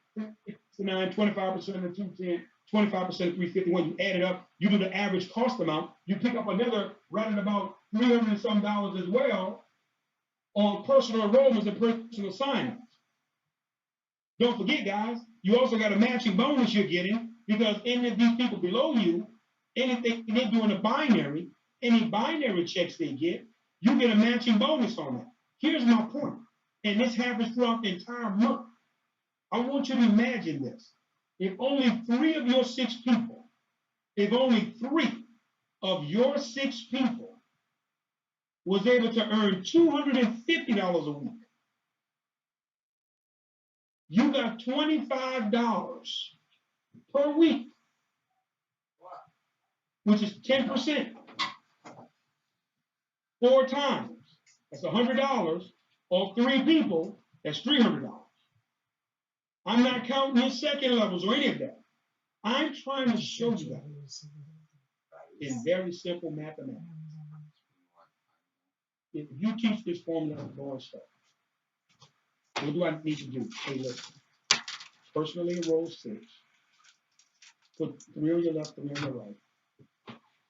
69, 25% of 210, 25% of 351, you add it up, you do the average cost amount, you pick up another right at about $300 and some as well on personal enrollments and personal sign-ups. Don't forget, guys, you also got a matching bonus you're getting because any of these people below you, anything they do in a binary, any binary checks they get, you get a matching bonus on that. Here's my point, and this happens throughout the entire month. I want you to imagine this. If only 3 of your 6 people, if only 3 of your 6 people was able to earn $250 a week, you got $25 per week, which is 10%. 4 times, that's $100. Or 3 people, that's $300. I'm not counting your second levels or any of that. I'm trying to show you that in very simple mathematics. If you teach this formula to boy stuff, what do I need to do? Hey, listen. Personally enroll 6. Put 3 on your left, 3 on your right.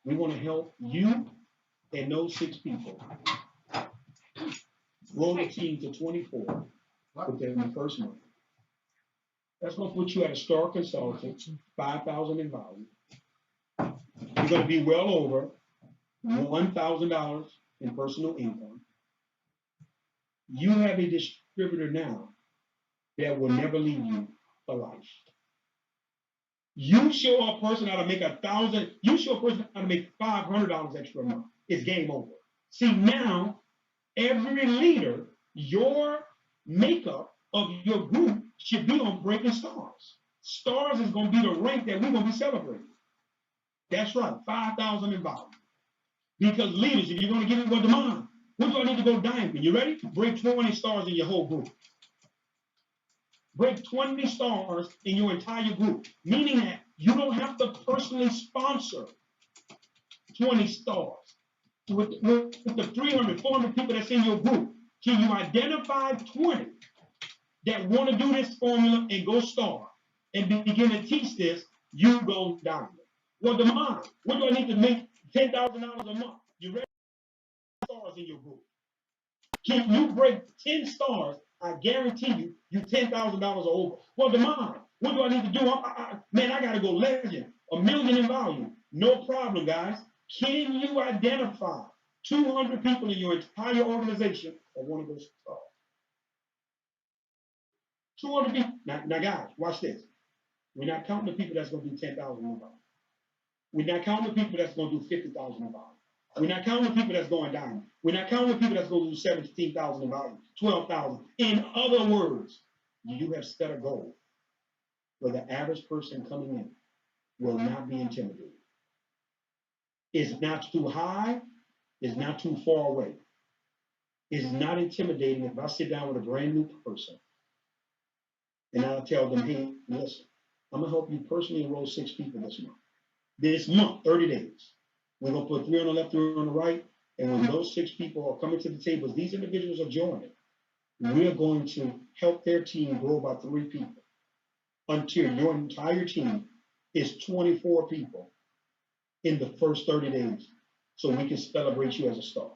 We want to help you and those 6 people grow the team to 24 within the first month. That's going to put you at a star consultant, 5,000 in value. You're going to be well over $1,000 in personal income. You have a distributor now that will never leave you for life. You show a person how to make $1,000, you show a person how to make $500 extra a month. It's game over. See, now, every leader, your makeup of your group should be on Breaking Stars. Stars is going to be the rank that we're going to be celebrating. That's right, 5,000 in value. Because leaders, if you're going to give me what demand, what do I need to go diamond? You ready? Break 20 stars in your whole group. Break 20 stars in your entire group, meaning that you don't have to personally sponsor 20 stars. With the 300, 400 people that's in your group, can you identify 20 that want to do this formula and go star and begin to teach this? You go diamond. Well, demand, what do I need to make $10,000 a month? You ready? Stars in your group. Can you break 10 stars? I guarantee you, you $10,000 or over. Well, demand, what do I need to do? Man, I got to go legend, $1 million in value. No problem, guys. Can you identify 200 people in your entire organization that want to go stars? 200 people. Now, guys, watch this. We're not counting the people that's going to do 10,000 in value. We're not counting the people that's going to do 50,000 in value. We're not counting the people that's going down. We're not counting the people that's going to do 17,000 in value, 12,000. In other words, you have set a goal where the average person coming in will not be intimidated. It's not too high. It's not too far away. It's not intimidating if I sit down with a brand new person and I'll tell them, hey, listen, I'm going to help you personally enroll 6 people this month. This month, 30 days. We're going to put 3 on the left, 3 on the right. And when those 6 people are coming to the tables, these individuals are joining. We're going to help their team grow by 3 people until your entire team is 24 people in the first 30 days so we can celebrate you as a star.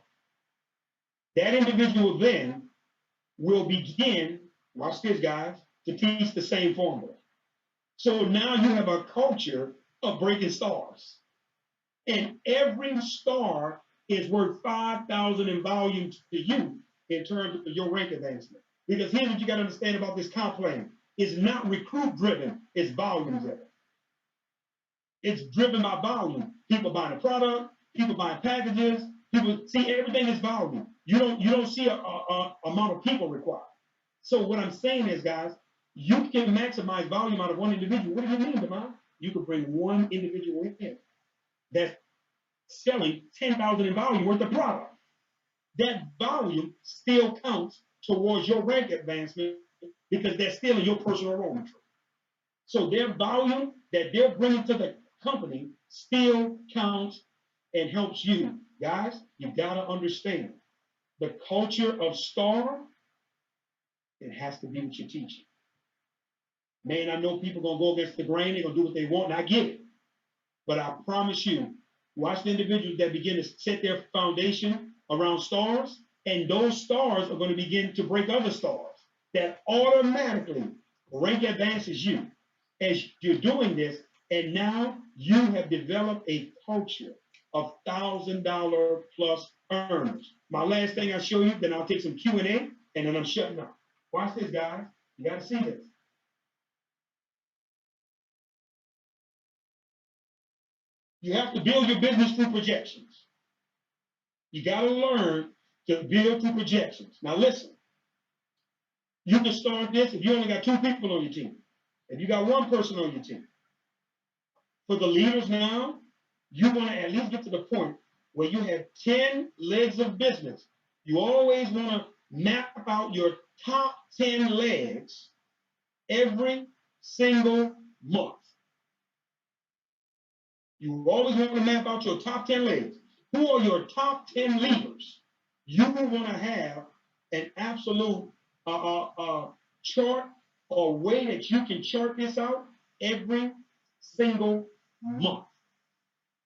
That individual then will begin, watch this, guys, to teach the same formula. So now you have a culture of breaking stars. And every star is worth 5,000 in volume to you in terms of your rank advancement. Because here's what you got to understand about this comp plan. It's not recruit driven, it's volume driven. It's driven by volume. People buying a product, people buying packages, people see everything is volume. You don't see a amount of people required. So what I'm saying is, guys, you can maximize volume out of one individual. What do you mean, Demond? You can bring one individual in that's selling 10,000 in volume worth of product. That volume still counts towards your rank advancement because they're still in your personal enrollment tree. So their volume that they're bringing to the company still counts and helps you. Guys, you gotta understand the culture of star, it has to be what you're teaching. Man, I know people gonna go against the grain, they're gonna do what they want, and I get it. But I promise you, watch the individuals that begin to set their foundation around stars, and those stars are going to begin to break other stars that automatically rank advances you as you're doing this. And now you have developed a culture of $1,000 plus earners. My last thing I'll show you, then I'll take some Q&A, and then I'm shutting up. Watch this, guys. You got to see this. You have to build your business through projections. You got to learn to build through projections. Now listen, you can start this if you only got 2 people on your team. If you got 1 person on your team. For the leaders now, you want to at least get to the point where you have 10 legs of business. You always want to map out your top 10 legs every single month. You always want to map out your top 10 legs. Who are your top 10 leaders? You want to have an absolute chart or way that you can chart this out every single month.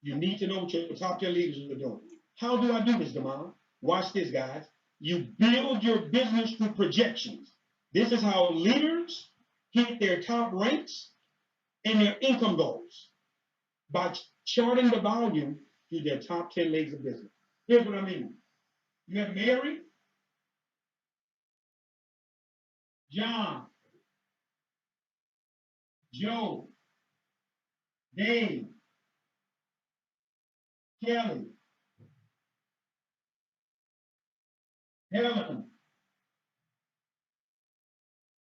You need to know what your top 10 leaders are doing. How do I do this, Damon? Watch this, guys. You build your business through projections. This is how leaders hit their top ranks and their income goals by charting the volume through their top 10 legs of business. Here's what I mean. You have Mary, John, Joe, Dave, Kelly, Helen,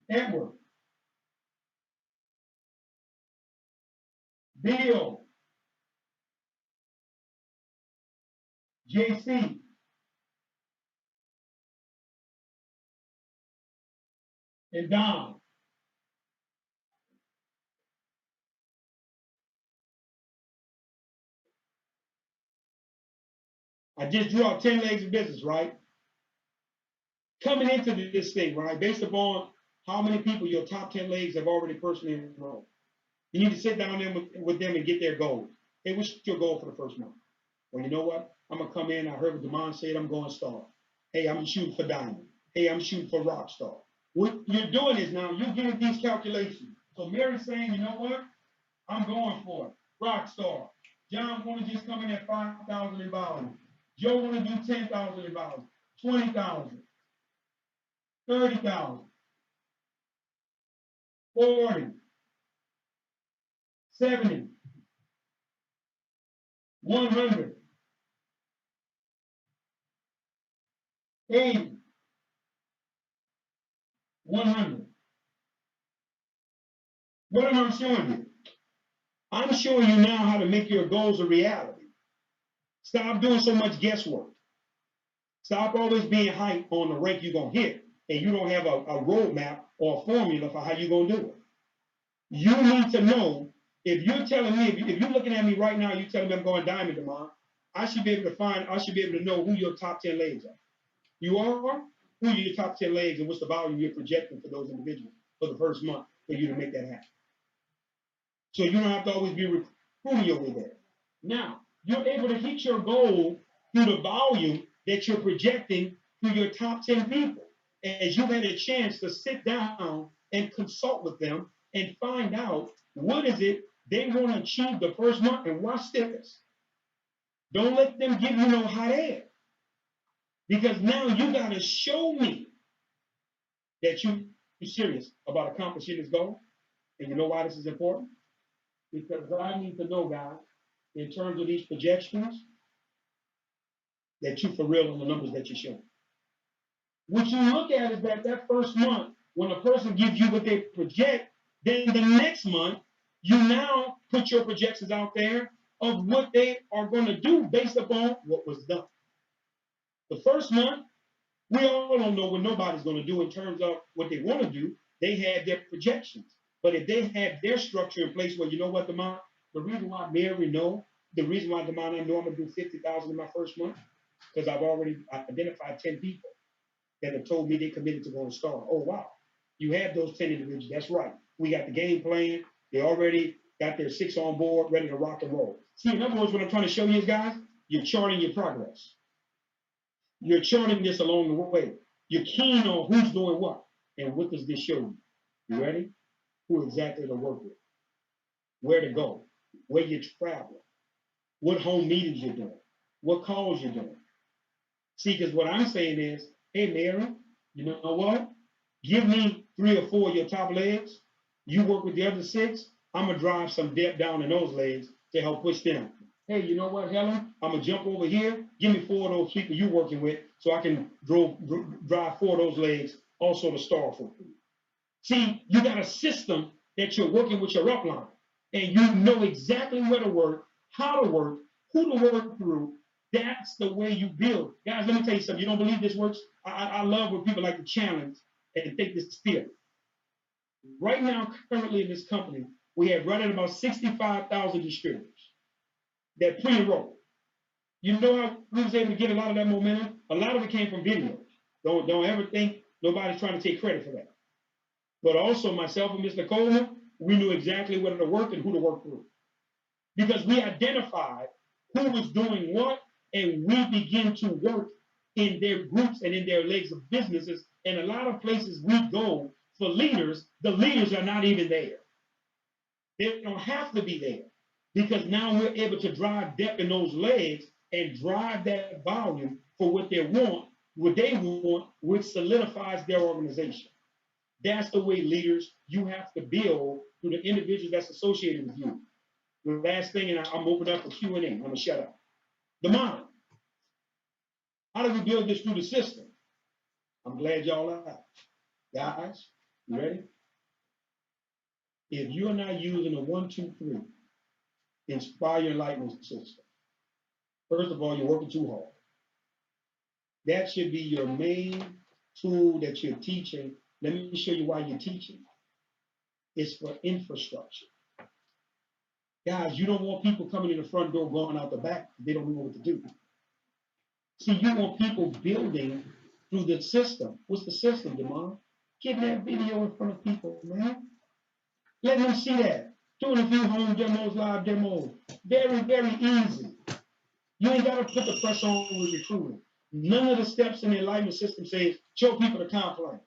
Edward, Bill, JC, and Don. I just drew out 10 legs of business, right? Coming into this thing, right, based upon how many people your top 10 legs have already personally enrolled. You need to sit down there with them and get their goals. Hey, what's your goal for the first month? Well, you know what? I'm going to come in. I heard what Demond said. I'm going star. Hey, I'm shooting for diamond. Hey, I'm shooting for rock star. What you're doing is now you're getting these calculations. So Mary's saying, you know what? I'm going for it. Rock star. John want to just come in at 5,000 in volume. Joe want to do 10,000 in volume. 20,000. 30,000. 40. 70. 100. 80. 100. What am I showing you? I'm showing you now how to make your goals a reality. Stop doing so much guesswork. Stop always being hyped on the rank you're going to hit, and you don't have a roadmap or a formula for how you're going to do it. You need to know, if you're telling me, if you're looking at me right now, you're telling me I'm going diamond tomorrow, I should be able to know who your top 10 legs are. You are? Who are your top 10 legs, and what's the volume you're projecting for those individuals for the first month for you to make that happen? So you don't have to always be recruiting your way there. Now, you're able to hit your goal through the volume that you're projecting through your top 10 people. As you've had a chance to sit down and consult with them and find out what is it they want to achieve the first month, and watch this. Don't let them give you no hot air. Because now you got to show me that you're serious about accomplishing this goal. And you know why this is important? Because I need to know, guys, in terms of these projections, that you for real on the numbers that you're showing. What you look at is that first month, when a person gives you what they project, then the next month, you now put your projections out there of what they are going to do based upon what was done. The first month, we all don't know what nobody's going to do in terms of what they want to do. They had their projections. But if they had their structure in place, well, you know what, Demond? The reason why Mary know, the reason why Demond, I know I'm going to do 50,000 in my first month, because I've already identified 10 people that have told me they committed to going to star. Oh, wow. You have those 10 individuals. That's right. We got the game plan. They already got their 6 on board, ready to rock and roll. See, in other words, what I'm trying to show you guys, you're charting your progress. You're charting this along the way. You're keen on who's doing what. And what does this show you? You ready? Who exactly to work with, where to go, where you're traveling, what home meetings you're doing, what calls you're doing. See, because what I'm saying is, hey, Mary, you know what? Give me 3 or 4 of your top legs. You work with the other 6. I'm going to drive some depth down in those legs to help push them. Hey, you know what, Helen? I'm going to jump over here. Give me 4 of those people you're working with so I can drive 4 of those legs also to star for you. See, you got a system that you're working with your upline, and you know exactly where to work, how to work, who to work through. That's the way you build. Guys, let me tell you something. You don't believe this works? I love when people like to challenge and take this theory. Right now, currently in this company, we have running about 65,000 distributors that pre-enrolled. You know how we was able to get a lot of that momentum? A lot of it came from videos. Don't ever think nobody's trying to take credit for that. But also myself and Mr. Coleman, we knew exactly where to work and who to work through. Because we identified who was doing what and we begin to work in their groups and in their legs of businesses. And a lot of places we go for leaders, the leaders are not even there. They don't have to be there because now we're able to drive depth in those legs and drive that volume for what they want, which solidifies their organization. That's the way leaders you have to build through the individuals that's associated with you. The last thing, and I'm opening up for Q&A. I'm gonna shut up. The mind. How do we build this through the system? I'm glad y'all are. Guys, you ready? If you're not using a 1, 2, 3 inspire enlightenment system, first of all, you're working too hard. That should be your main tool that you're teaching. Let me show you why you're teaching. It's for infrastructure. Guys, you don't want people coming in the front door, going out the back. They don't know what to do. See, you want people building through the system. What's the system, Demond? Get that video in front of people, man. Let them see that. Doing a few home demos, live demos. Very, very easy. You ain't got to put the press on with recruiting. None of the steps in the enlightenment system says show people the comp plan.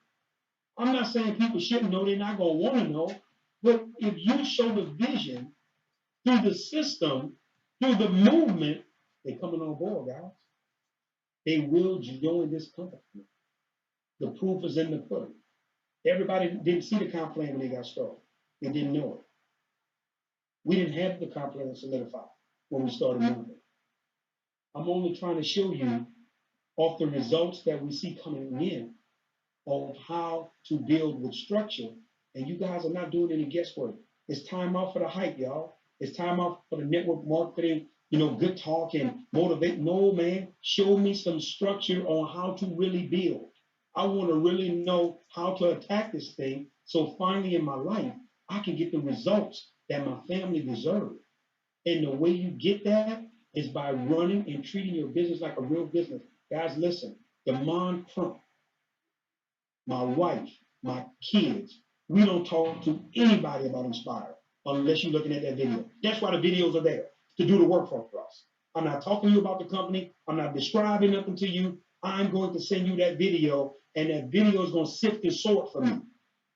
I'm not saying people shouldn't know, they're not going to want to know. But if you show the vision through the system, through the movement, they're coming on board, guys. They will join this company. The proof is in the pudding. Everybody didn't see the comp plan when they got started. They didn't know it. We didn't have the comp plan solidified when we started moving. I'm only trying to show you off the results that we see coming in of how to build with structure. And you guys are not doing any guesswork. It's time out for the hype, y'all. It's time out for the network marketing, good talk and motivate. No, man, show me some structure on how to really build. I want to really know how to attack this thing. So finally in my life, I can get the results that my family deserves. And the way you get that is by running and treating your business like a real business. Guys, listen, Crump, my wife, my kids, we don't talk to anybody about Inspire unless you're looking at that video. That's why the videos are there, to do the work for us. I'm not talking to you about the company. I'm not describing nothing to you. I'm going to send you that video, and that video is going to sift and sort for me.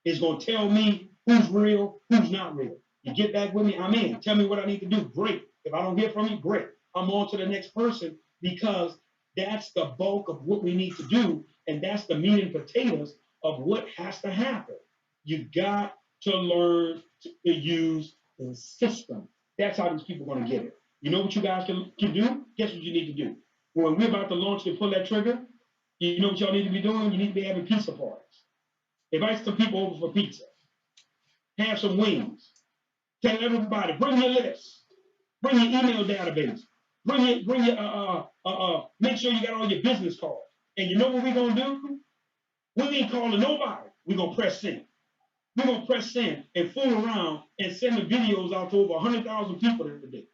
It's going to tell me who's real, who's not real. You get back with me, I'm in. Tell me what I need to do. Great. If I don't hear from you, great. I'm on to the next person, because that's the bulk of what we need to do, and that's the meat and potatoes of what has to happen. You got to learn to use the system. That's how these people are going to get it. You know what you guys can do? Guess what you need to do? When we're about to launch and pull that trigger, you know what y'all need to be doing? You need to be having pizza parties. Invite some people over for pizza. Have some wings. Tell everybody, bring your list. Bring your email database. Make sure you got all your business cards. And you know what we're going to do? We ain't calling nobody. We're going to press send. We're going to press send and fool around and send the videos out to over 100,000 people today.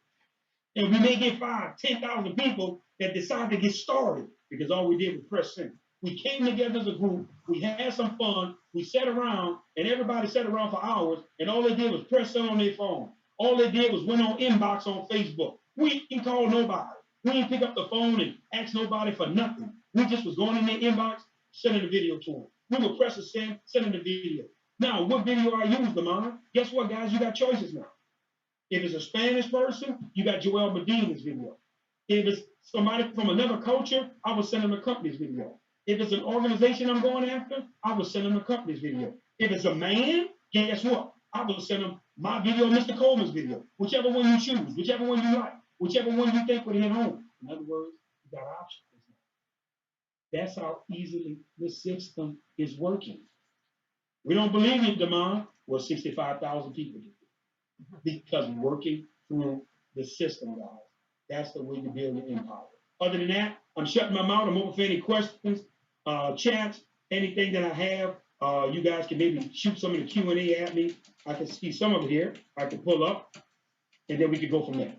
And we may get 5,000, 10,000 people that decide to get started because all we did was press send. We came together as a group. We had some fun. We sat around, and everybody sat around for hours, and all they did was press send on their phone. All they did was went on inbox on Facebook. We didn't call nobody. We didn't pick up the phone and ask nobody for nothing. We just was going in their inbox, sending the video to them. We would press a send, sending the video. Now, what video I use, Lamont? Guess what, guys? You got choices now. If it's a Spanish person, you got Joel Medina's video. If it's somebody from another culture, I will send them a company's video. If it's an organization I'm going after, I will send them a company's video. If it's a man, guess what? I will send them my video, Mr. Coleman's video. Whichever one you choose, whichever one you like, whichever one you think would hit home. In other words, you got options. That's how easily the system is working. We don't believe it, Demond. Well, 65,000 people do. Because working through the system, guys. That's the way to build an empire. Other than that, I'm shutting my mouth. I'm open for any questions, chats, anything that I have. You guys can maybe shoot some of the Q&A at me. I can see some of it here. I can pull up, and then we can go from there.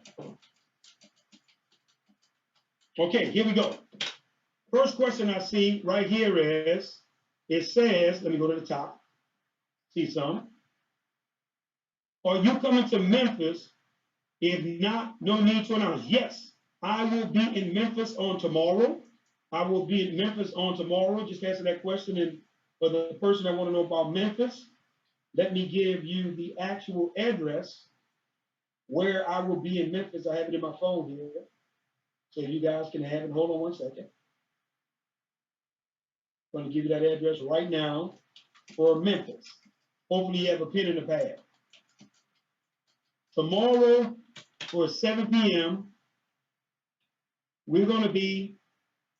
Okay, here we go. First question I see right here is, it says, let me go to the top. See some. Are you coming to Memphis? If not, no need to announce. Yes, I will be in Memphis on tomorrow. I will be in Memphis on tomorrow. Just answer that question. And for the person that want to know about Memphis, let me give you the actual address where I will be in Memphis. I have it in my phone here, so you guys can have it. Hold on one second. I'm going to give you that address right now for Memphis. Hopefully you have a pen and a pad. Tomorrow for 7 p.m., we're going to be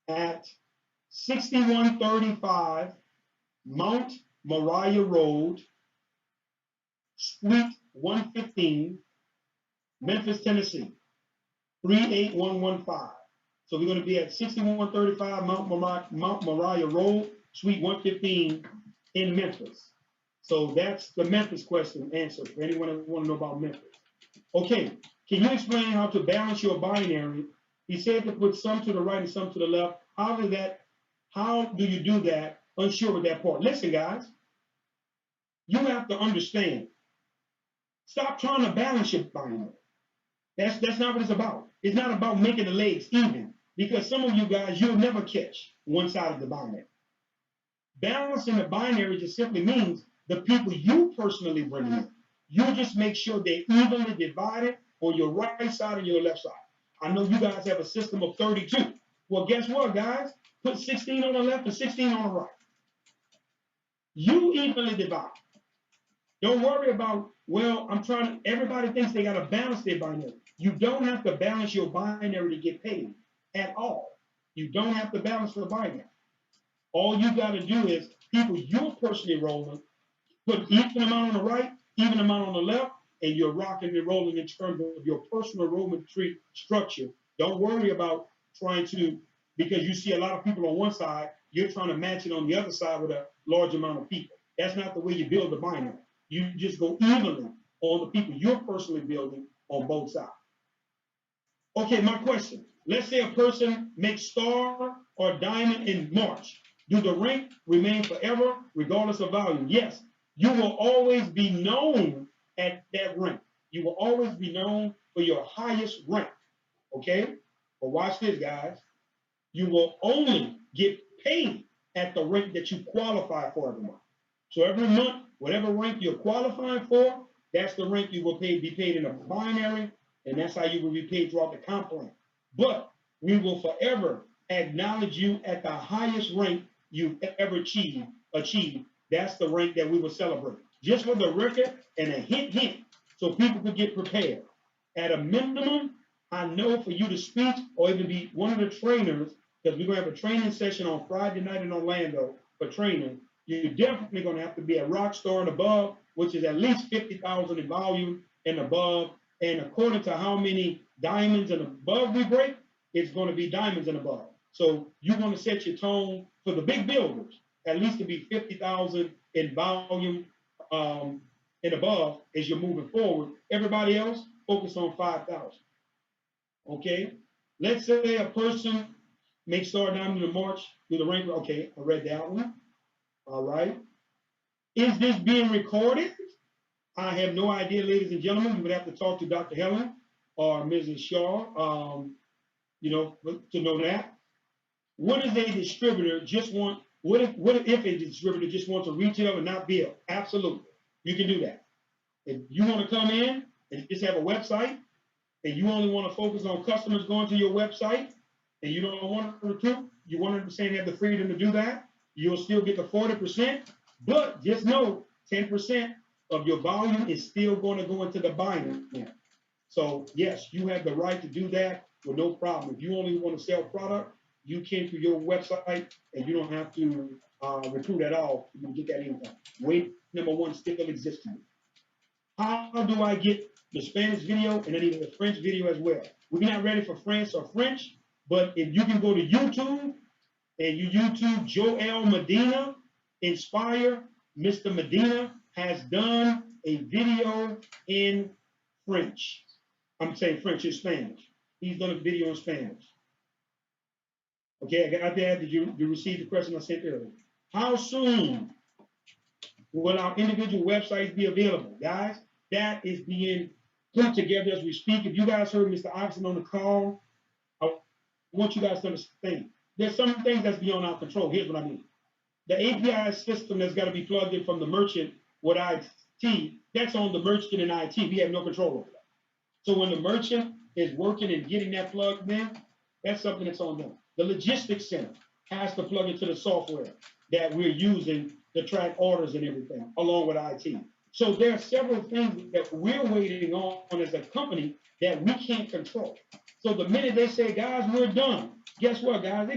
at 6135 Mount Moriah Road, Suite 115, Memphis, Tennessee, 38115. So we're going to be at 6135 Mount Moriah Road, Suite 115 in Memphis. So that's the Memphis question answer for anyone that want to know about Memphis. Okay, can you explain how to balance your binary? He said to put some to the right and some to the left. How do you do that? Unsure with that part. Listen, guys, you have to understand. Stop trying to balance your binary. That's not what it's about. It's not about making the legs even, because some of you guys, you'll never catch one side of the binary. Balancing the binary just simply means the people you personally bring in, you just make sure they're evenly divided on your right side and your left side. I know you guys have a system of 32. Well, guess what, guys? Put 16 on the left and 16 on the right. You evenly divide. Don't worry about, well, everybody thinks they got to balance their binary. You don't have to balance your binary to get paid at all. You don't have to balance the binary. All you got to do is people you're personally rolling, put even amount on the right, even amount on the left, and you're rocking and rolling in terms of your personal enrollment tree structure. Don't worry about trying to, because you see a lot of people on one side, you're trying to match it on the other side with a large amount of people. That's not the way you build the binary. You just go evenly on the people you're personally building on both sides. Okay, my question. Let's say a person makes star or diamond in March. Do the rank remain forever regardless of value? Yes. You will always be known at that rank. You will always be known for your highest rank. Okay? But watch this, guys. You will only get paid at the rank that you qualify for every month. So every month, whatever rank you're qualifying for, that's the rank you will be paid in a binary, and that's how you will be paid throughout the comp plan. But we will forever acknowledge you at the highest rank you've ever achieved. That's the rank that we will celebrate. Just for the record and a hint, so people could get prepared. At a minimum, I know for you to speak or even be one of the trainers, because we're going to have a training session on Friday night in Orlando for training, you're definitely going to have to be a rock star and above, which is at least 50,000 in volume and above. And according to how many diamonds and above we break, it's going to be diamonds and above. So you're going to set your tone for the big builders, at least to be 50,000 in volume and above as you're moving forward. Everybody else, focus on 5,000. Okay? Let's say a person makes star diamond in March, do the rank. Okay, I read that one. All right. Is this being recorded? I have no idea, ladies and gentlemen. You would have to talk to Dr. Helen or Mrs. Shaw, to know that. What is a distributor just want? What if a distributor just wants to retail and not build? Absolutely, you can do that. If you want to come in and just have a website, and you only want to focus on customers going to your website, and you don't want to recruit, you 100% have the freedom to do that. You'll still get the 40%, but just know 10% of your volume is still going to go into the binary. So yes, you have the right to do that with no problem. If you only want to sell product, you can through your website, and you don't have to recruit at all. You can get that income. Way number one still exists. How do I get the Spanish video and then even the French video as well? We're not ready for France or French, but if you can go to YouTube and you YouTube Joel Medina, Inspire, Mr. Medina has done a video in French. I'm saying French and Spanish. He's done a video in Spanish. Okay, I got that. Did you receive the question I sent earlier? How soon will our individual websites be available? Guys, that is being put together as we speak. If you guys heard Mr. Iverson on the call, I want you guys to understand. There's some things that's beyond our control. Here's what I mean. The API system that's got to be plugged in from the merchant with IT, that's on the merchant and IT. We have no control over that. So when the merchant is working and getting that plugged in, that's something that's on them. The logistics center has to plug into the software that we're using to track orders and everything, along with IT. So there are several things that we're waiting on as a company that we can't control. So the minute they say, guys, we're done, guess what, guys?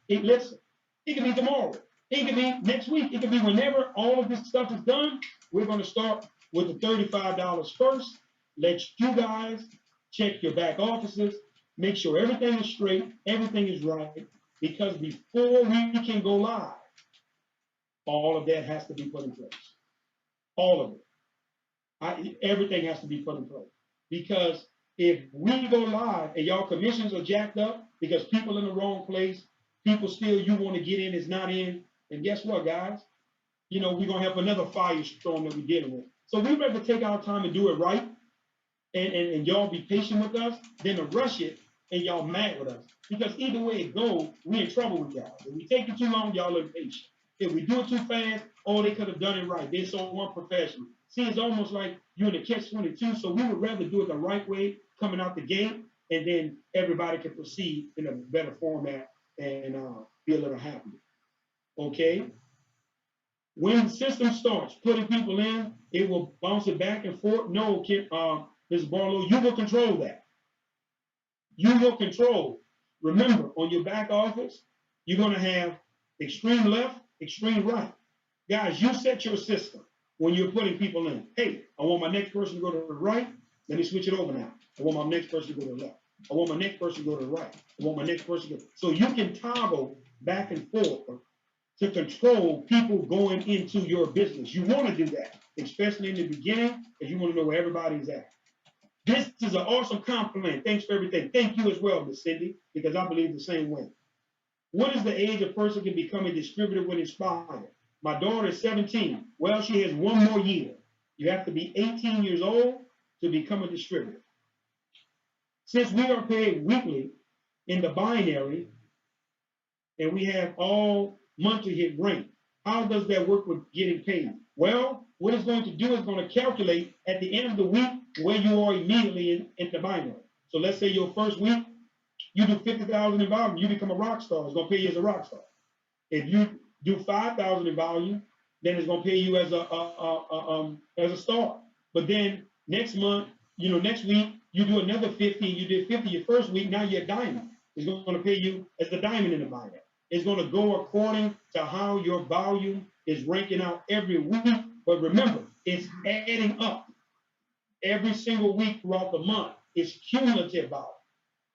Listen, it can be tomorrow. It can be next week. It can be whenever all of this stuff is done. We're going to start with the $35 first. Let you guys check your back offices, make sure everything is straight, everything is right, because before we can go live, all of that has to be put in place. All of it. Everything has to be put in place. Because if we go live and y'all commissions are jacked up because people in the wrong place, people still you want to get in is not in, and guess what, guys? We're going to have another firestorm that we're dealing with. So we'd rather take our time and do it right, and y'all be patient with us than to rush it and y'all mad with us. Because either way it goes, we're in trouble with y'all. If we take it too long, y'all are impatient. If we do it too fast, they could have done it right. They're so unprofessional. See, it's almost like you're in a catch-22, so we would rather do it the right way coming out the gate, and then everybody can proceed in a better format and be a little happier. Okay? When the system starts putting people in, it will bounce it back and forth. No, Ms. Barlow, you will control that. You will control. Remember, on your back office, you're going to have extreme left, extreme right. Guys, you set your system when you're putting people in. Hey, I want my next person to go to the right. Let me switch it over now. I want my next person to go to the left. I want my next person to go to the right. I want my next person to go. So you can toggle back and forth to control people going into your business. You want to do that, especially in the beginning, because you want to know where everybody's at. This is an awesome compliment. Thanks for everything. Thank you as well, Miss Cindy, because I believe the same way. What is the age a person can become a distributor with Inspire? My daughter is 17. Well, she has one more year. You have to be 18 years old to become a distributor. Since we are paid weekly in the binary, and we have all monthly hit rate, how does that work with getting paid? Well, what it's going to do is going to calculate at the end of the week where you are immediately in the binary. So let's say your first week, you do 50,000 in volume, you become a rock star. It's going to pay you as a rock star. If you do 5,000 in volume, then it's going to pay you as a star. But then next month, next week, you do another 50, you did 50 your first week, now you're a diamond. It's going to pay you as the diamond in the binary. It's going to go according to how your volume is ranking out every week. But remember, it's adding up every single week throughout the month. It's cumulative volume.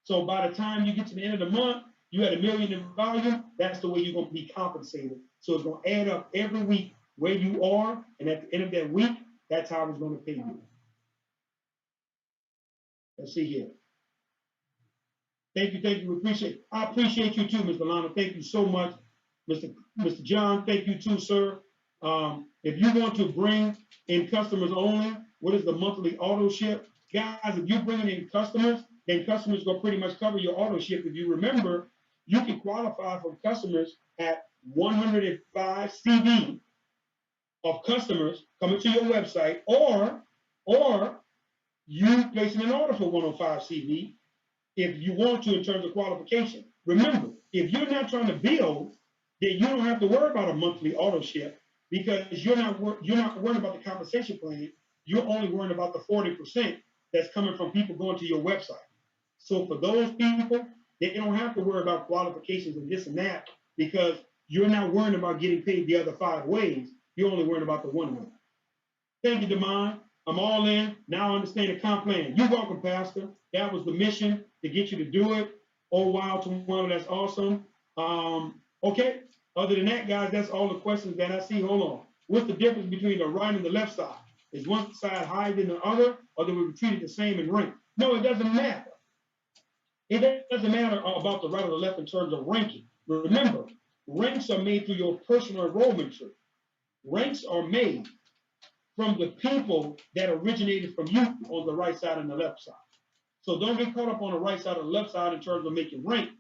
So by the time you get to the end of the month, you had $1 million in volume. That's the way you're going to be compensated. So it's going to add up every week where you are. And at the end of that week, that's how it's going to pay you. Let's see here. Thank you. We appreciate it. I appreciate you too, Mr. Lana. Thank you so much. Mr. John, thank you too, sir. If you want to bring in customers only, what is the monthly auto ship? Guys, if you're bringing in customers, then customers will pretty much cover your auto ship. If you remember, you can qualify for customers at 105 CV of customers coming to your website, or you placing an order for 105 CV if you want to in terms of qualification. Remember, if you're not trying to build, then you don't have to worry about a monthly auto ship, because you're not worried about the compensation plan. You're only worried about the 40% that's coming from people going to your website. So for those people, they don't have to worry about qualifications and this and that, because you're not worrying about getting paid the other 5 ways. You're only worried about the one way. Thank you, Damon. I'm all in. Now I understand the comp plan. You're welcome, Pastor. That was the mission, to get you to do it. Oh, wow, tomorrow, that's awesome. Okay. Other than that, guys, that's all the questions that I see. Hold on. What's the difference between the right and the left side? Is one side higher than the other, or do we treat it the same in rank? No, it doesn't matter. It doesn't matter about the right or the left in terms of ranking. Remember, ranks are made through your personal enrollment tree. Ranks are made from the people that originated from you on the right side and the left side. So don't get caught up on the right side or the left side in terms of making rank.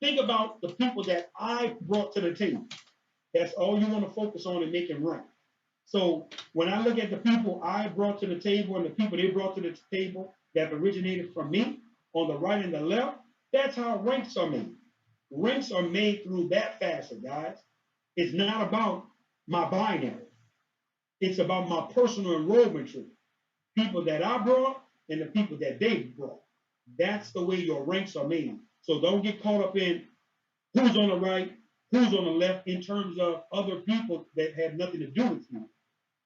think about the people that I brought to the table. That's all you want to focus on and make it rank. So when I look at the people I brought to the table and the people they brought to the table that originated from me on the right and the left, that's how ranks are made. Ranks are made through that facet, guys. It's not about my binary. It's about my personal enrollment tree. People that I brought and the people that they brought. That's the way your ranks are made. So don't get caught up in who's on the right, who's on the left in terms of other people that have nothing to do with you.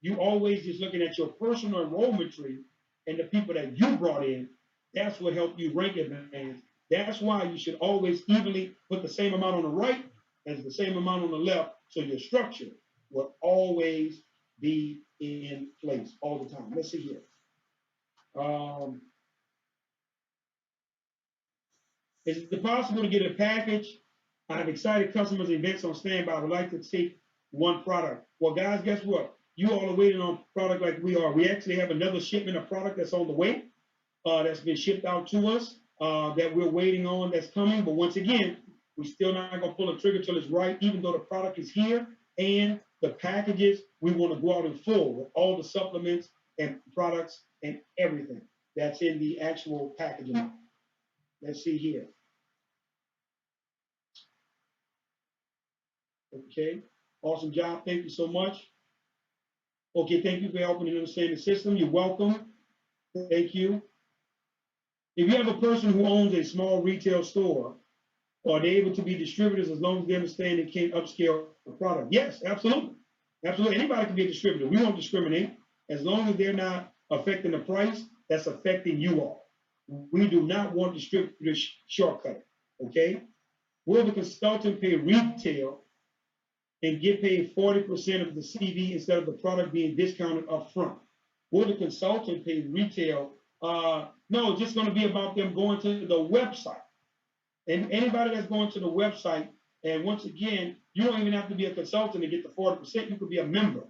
You always just looking at your personal enrollment tree and the people that you brought in. That's what helped you rank advance. That's why you should always evenly put the same amount on the right as the same amount on the left, so your structure will always be in place all the time. Let's see here. Is it possible to get a package? I have excited customers and events on standby. I would like to take one product. Well, guys, guess what? You all are waiting on product like we are. We actually have another shipment of product that's on the way, that's been shipped out to us, that we're waiting on, that's coming. But once again, we're still not going to pull the trigger till it's right, even though the product is here and the packages, we want to go out in full with all the supplements and products and everything that's in the actual packaging. Let's see here. Okay, awesome job. Thank you so much. Okay, thank you for helping to understand the system. You're welcome. Thank you. If you have a person who owns a small retail store, are they able to be distributors as long as they understand they can't upscale the product? Yes, absolutely. Absolutely. Anybody can be a distributor. We won't discriminate as long as they're not affecting the price that's affecting you all. We do not want distributors shortcut. Okay? Will the consultant pay retail and get paid 40% of the CV instead of the product being discounted up front? Will the consultant pay retail? No, it's just going to be about them going to the website. And anybody that's going to the website, and once again, you don't even have to be a consultant to get the 40%. You could be a member.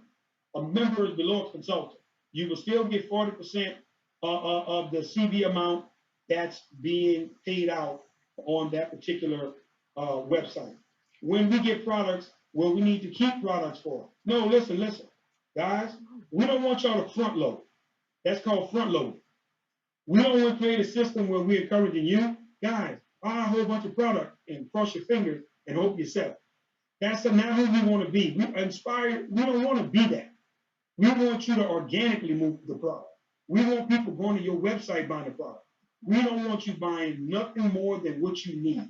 A member is below a consultant. You will still get 40% of the CV amount that's being paid out on that particular website. When we get products, well, we need to keep products for. No, listen, guys, we don't want y'all to front load. That's called front loading. We don't want to create a system where we're encouraging you, guys, buy a whole bunch of product and cross your fingers and hope you sell. That's not who we want to be. We inspire. We don't want to be that. We want you to organically move the product. We want people going to your website buying the product. We don't want you buying nothing more than what you need.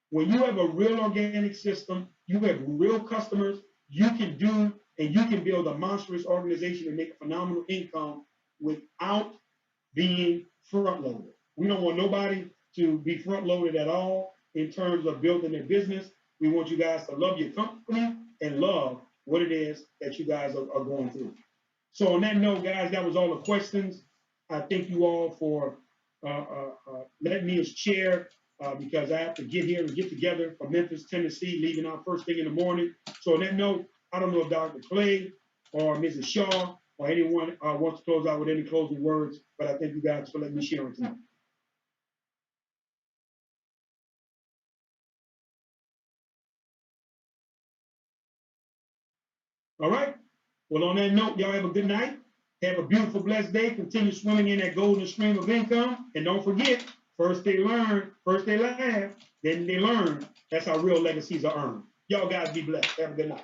When you have a real organic system, you have real customers, you can do and you can build a monstrous organization and make a phenomenal income without being front-loaded. We don't want nobody to be front-loaded at all in terms of building their business. We want you guys to love your company and love what it is that you guys are going through. So on that note, guys, that was all the questions. I thank you all for letting me as chair because I have to get here and get together from Memphis, Tennessee, leaving out first thing in the morning. So on that note, I don't know if Dr. Clay or Mrs. Shaw or anyone wants to close out with any closing words, but I thank you guys for letting me share it tonight. All right. Well, on that note, y'all have a good night. Have a beautiful, blessed day. Continue swimming in that golden stream of income. And don't forget, first they learn, first they laugh, then they learn. That's how real legacies are earned. Y'all guys be blessed. Have a good night.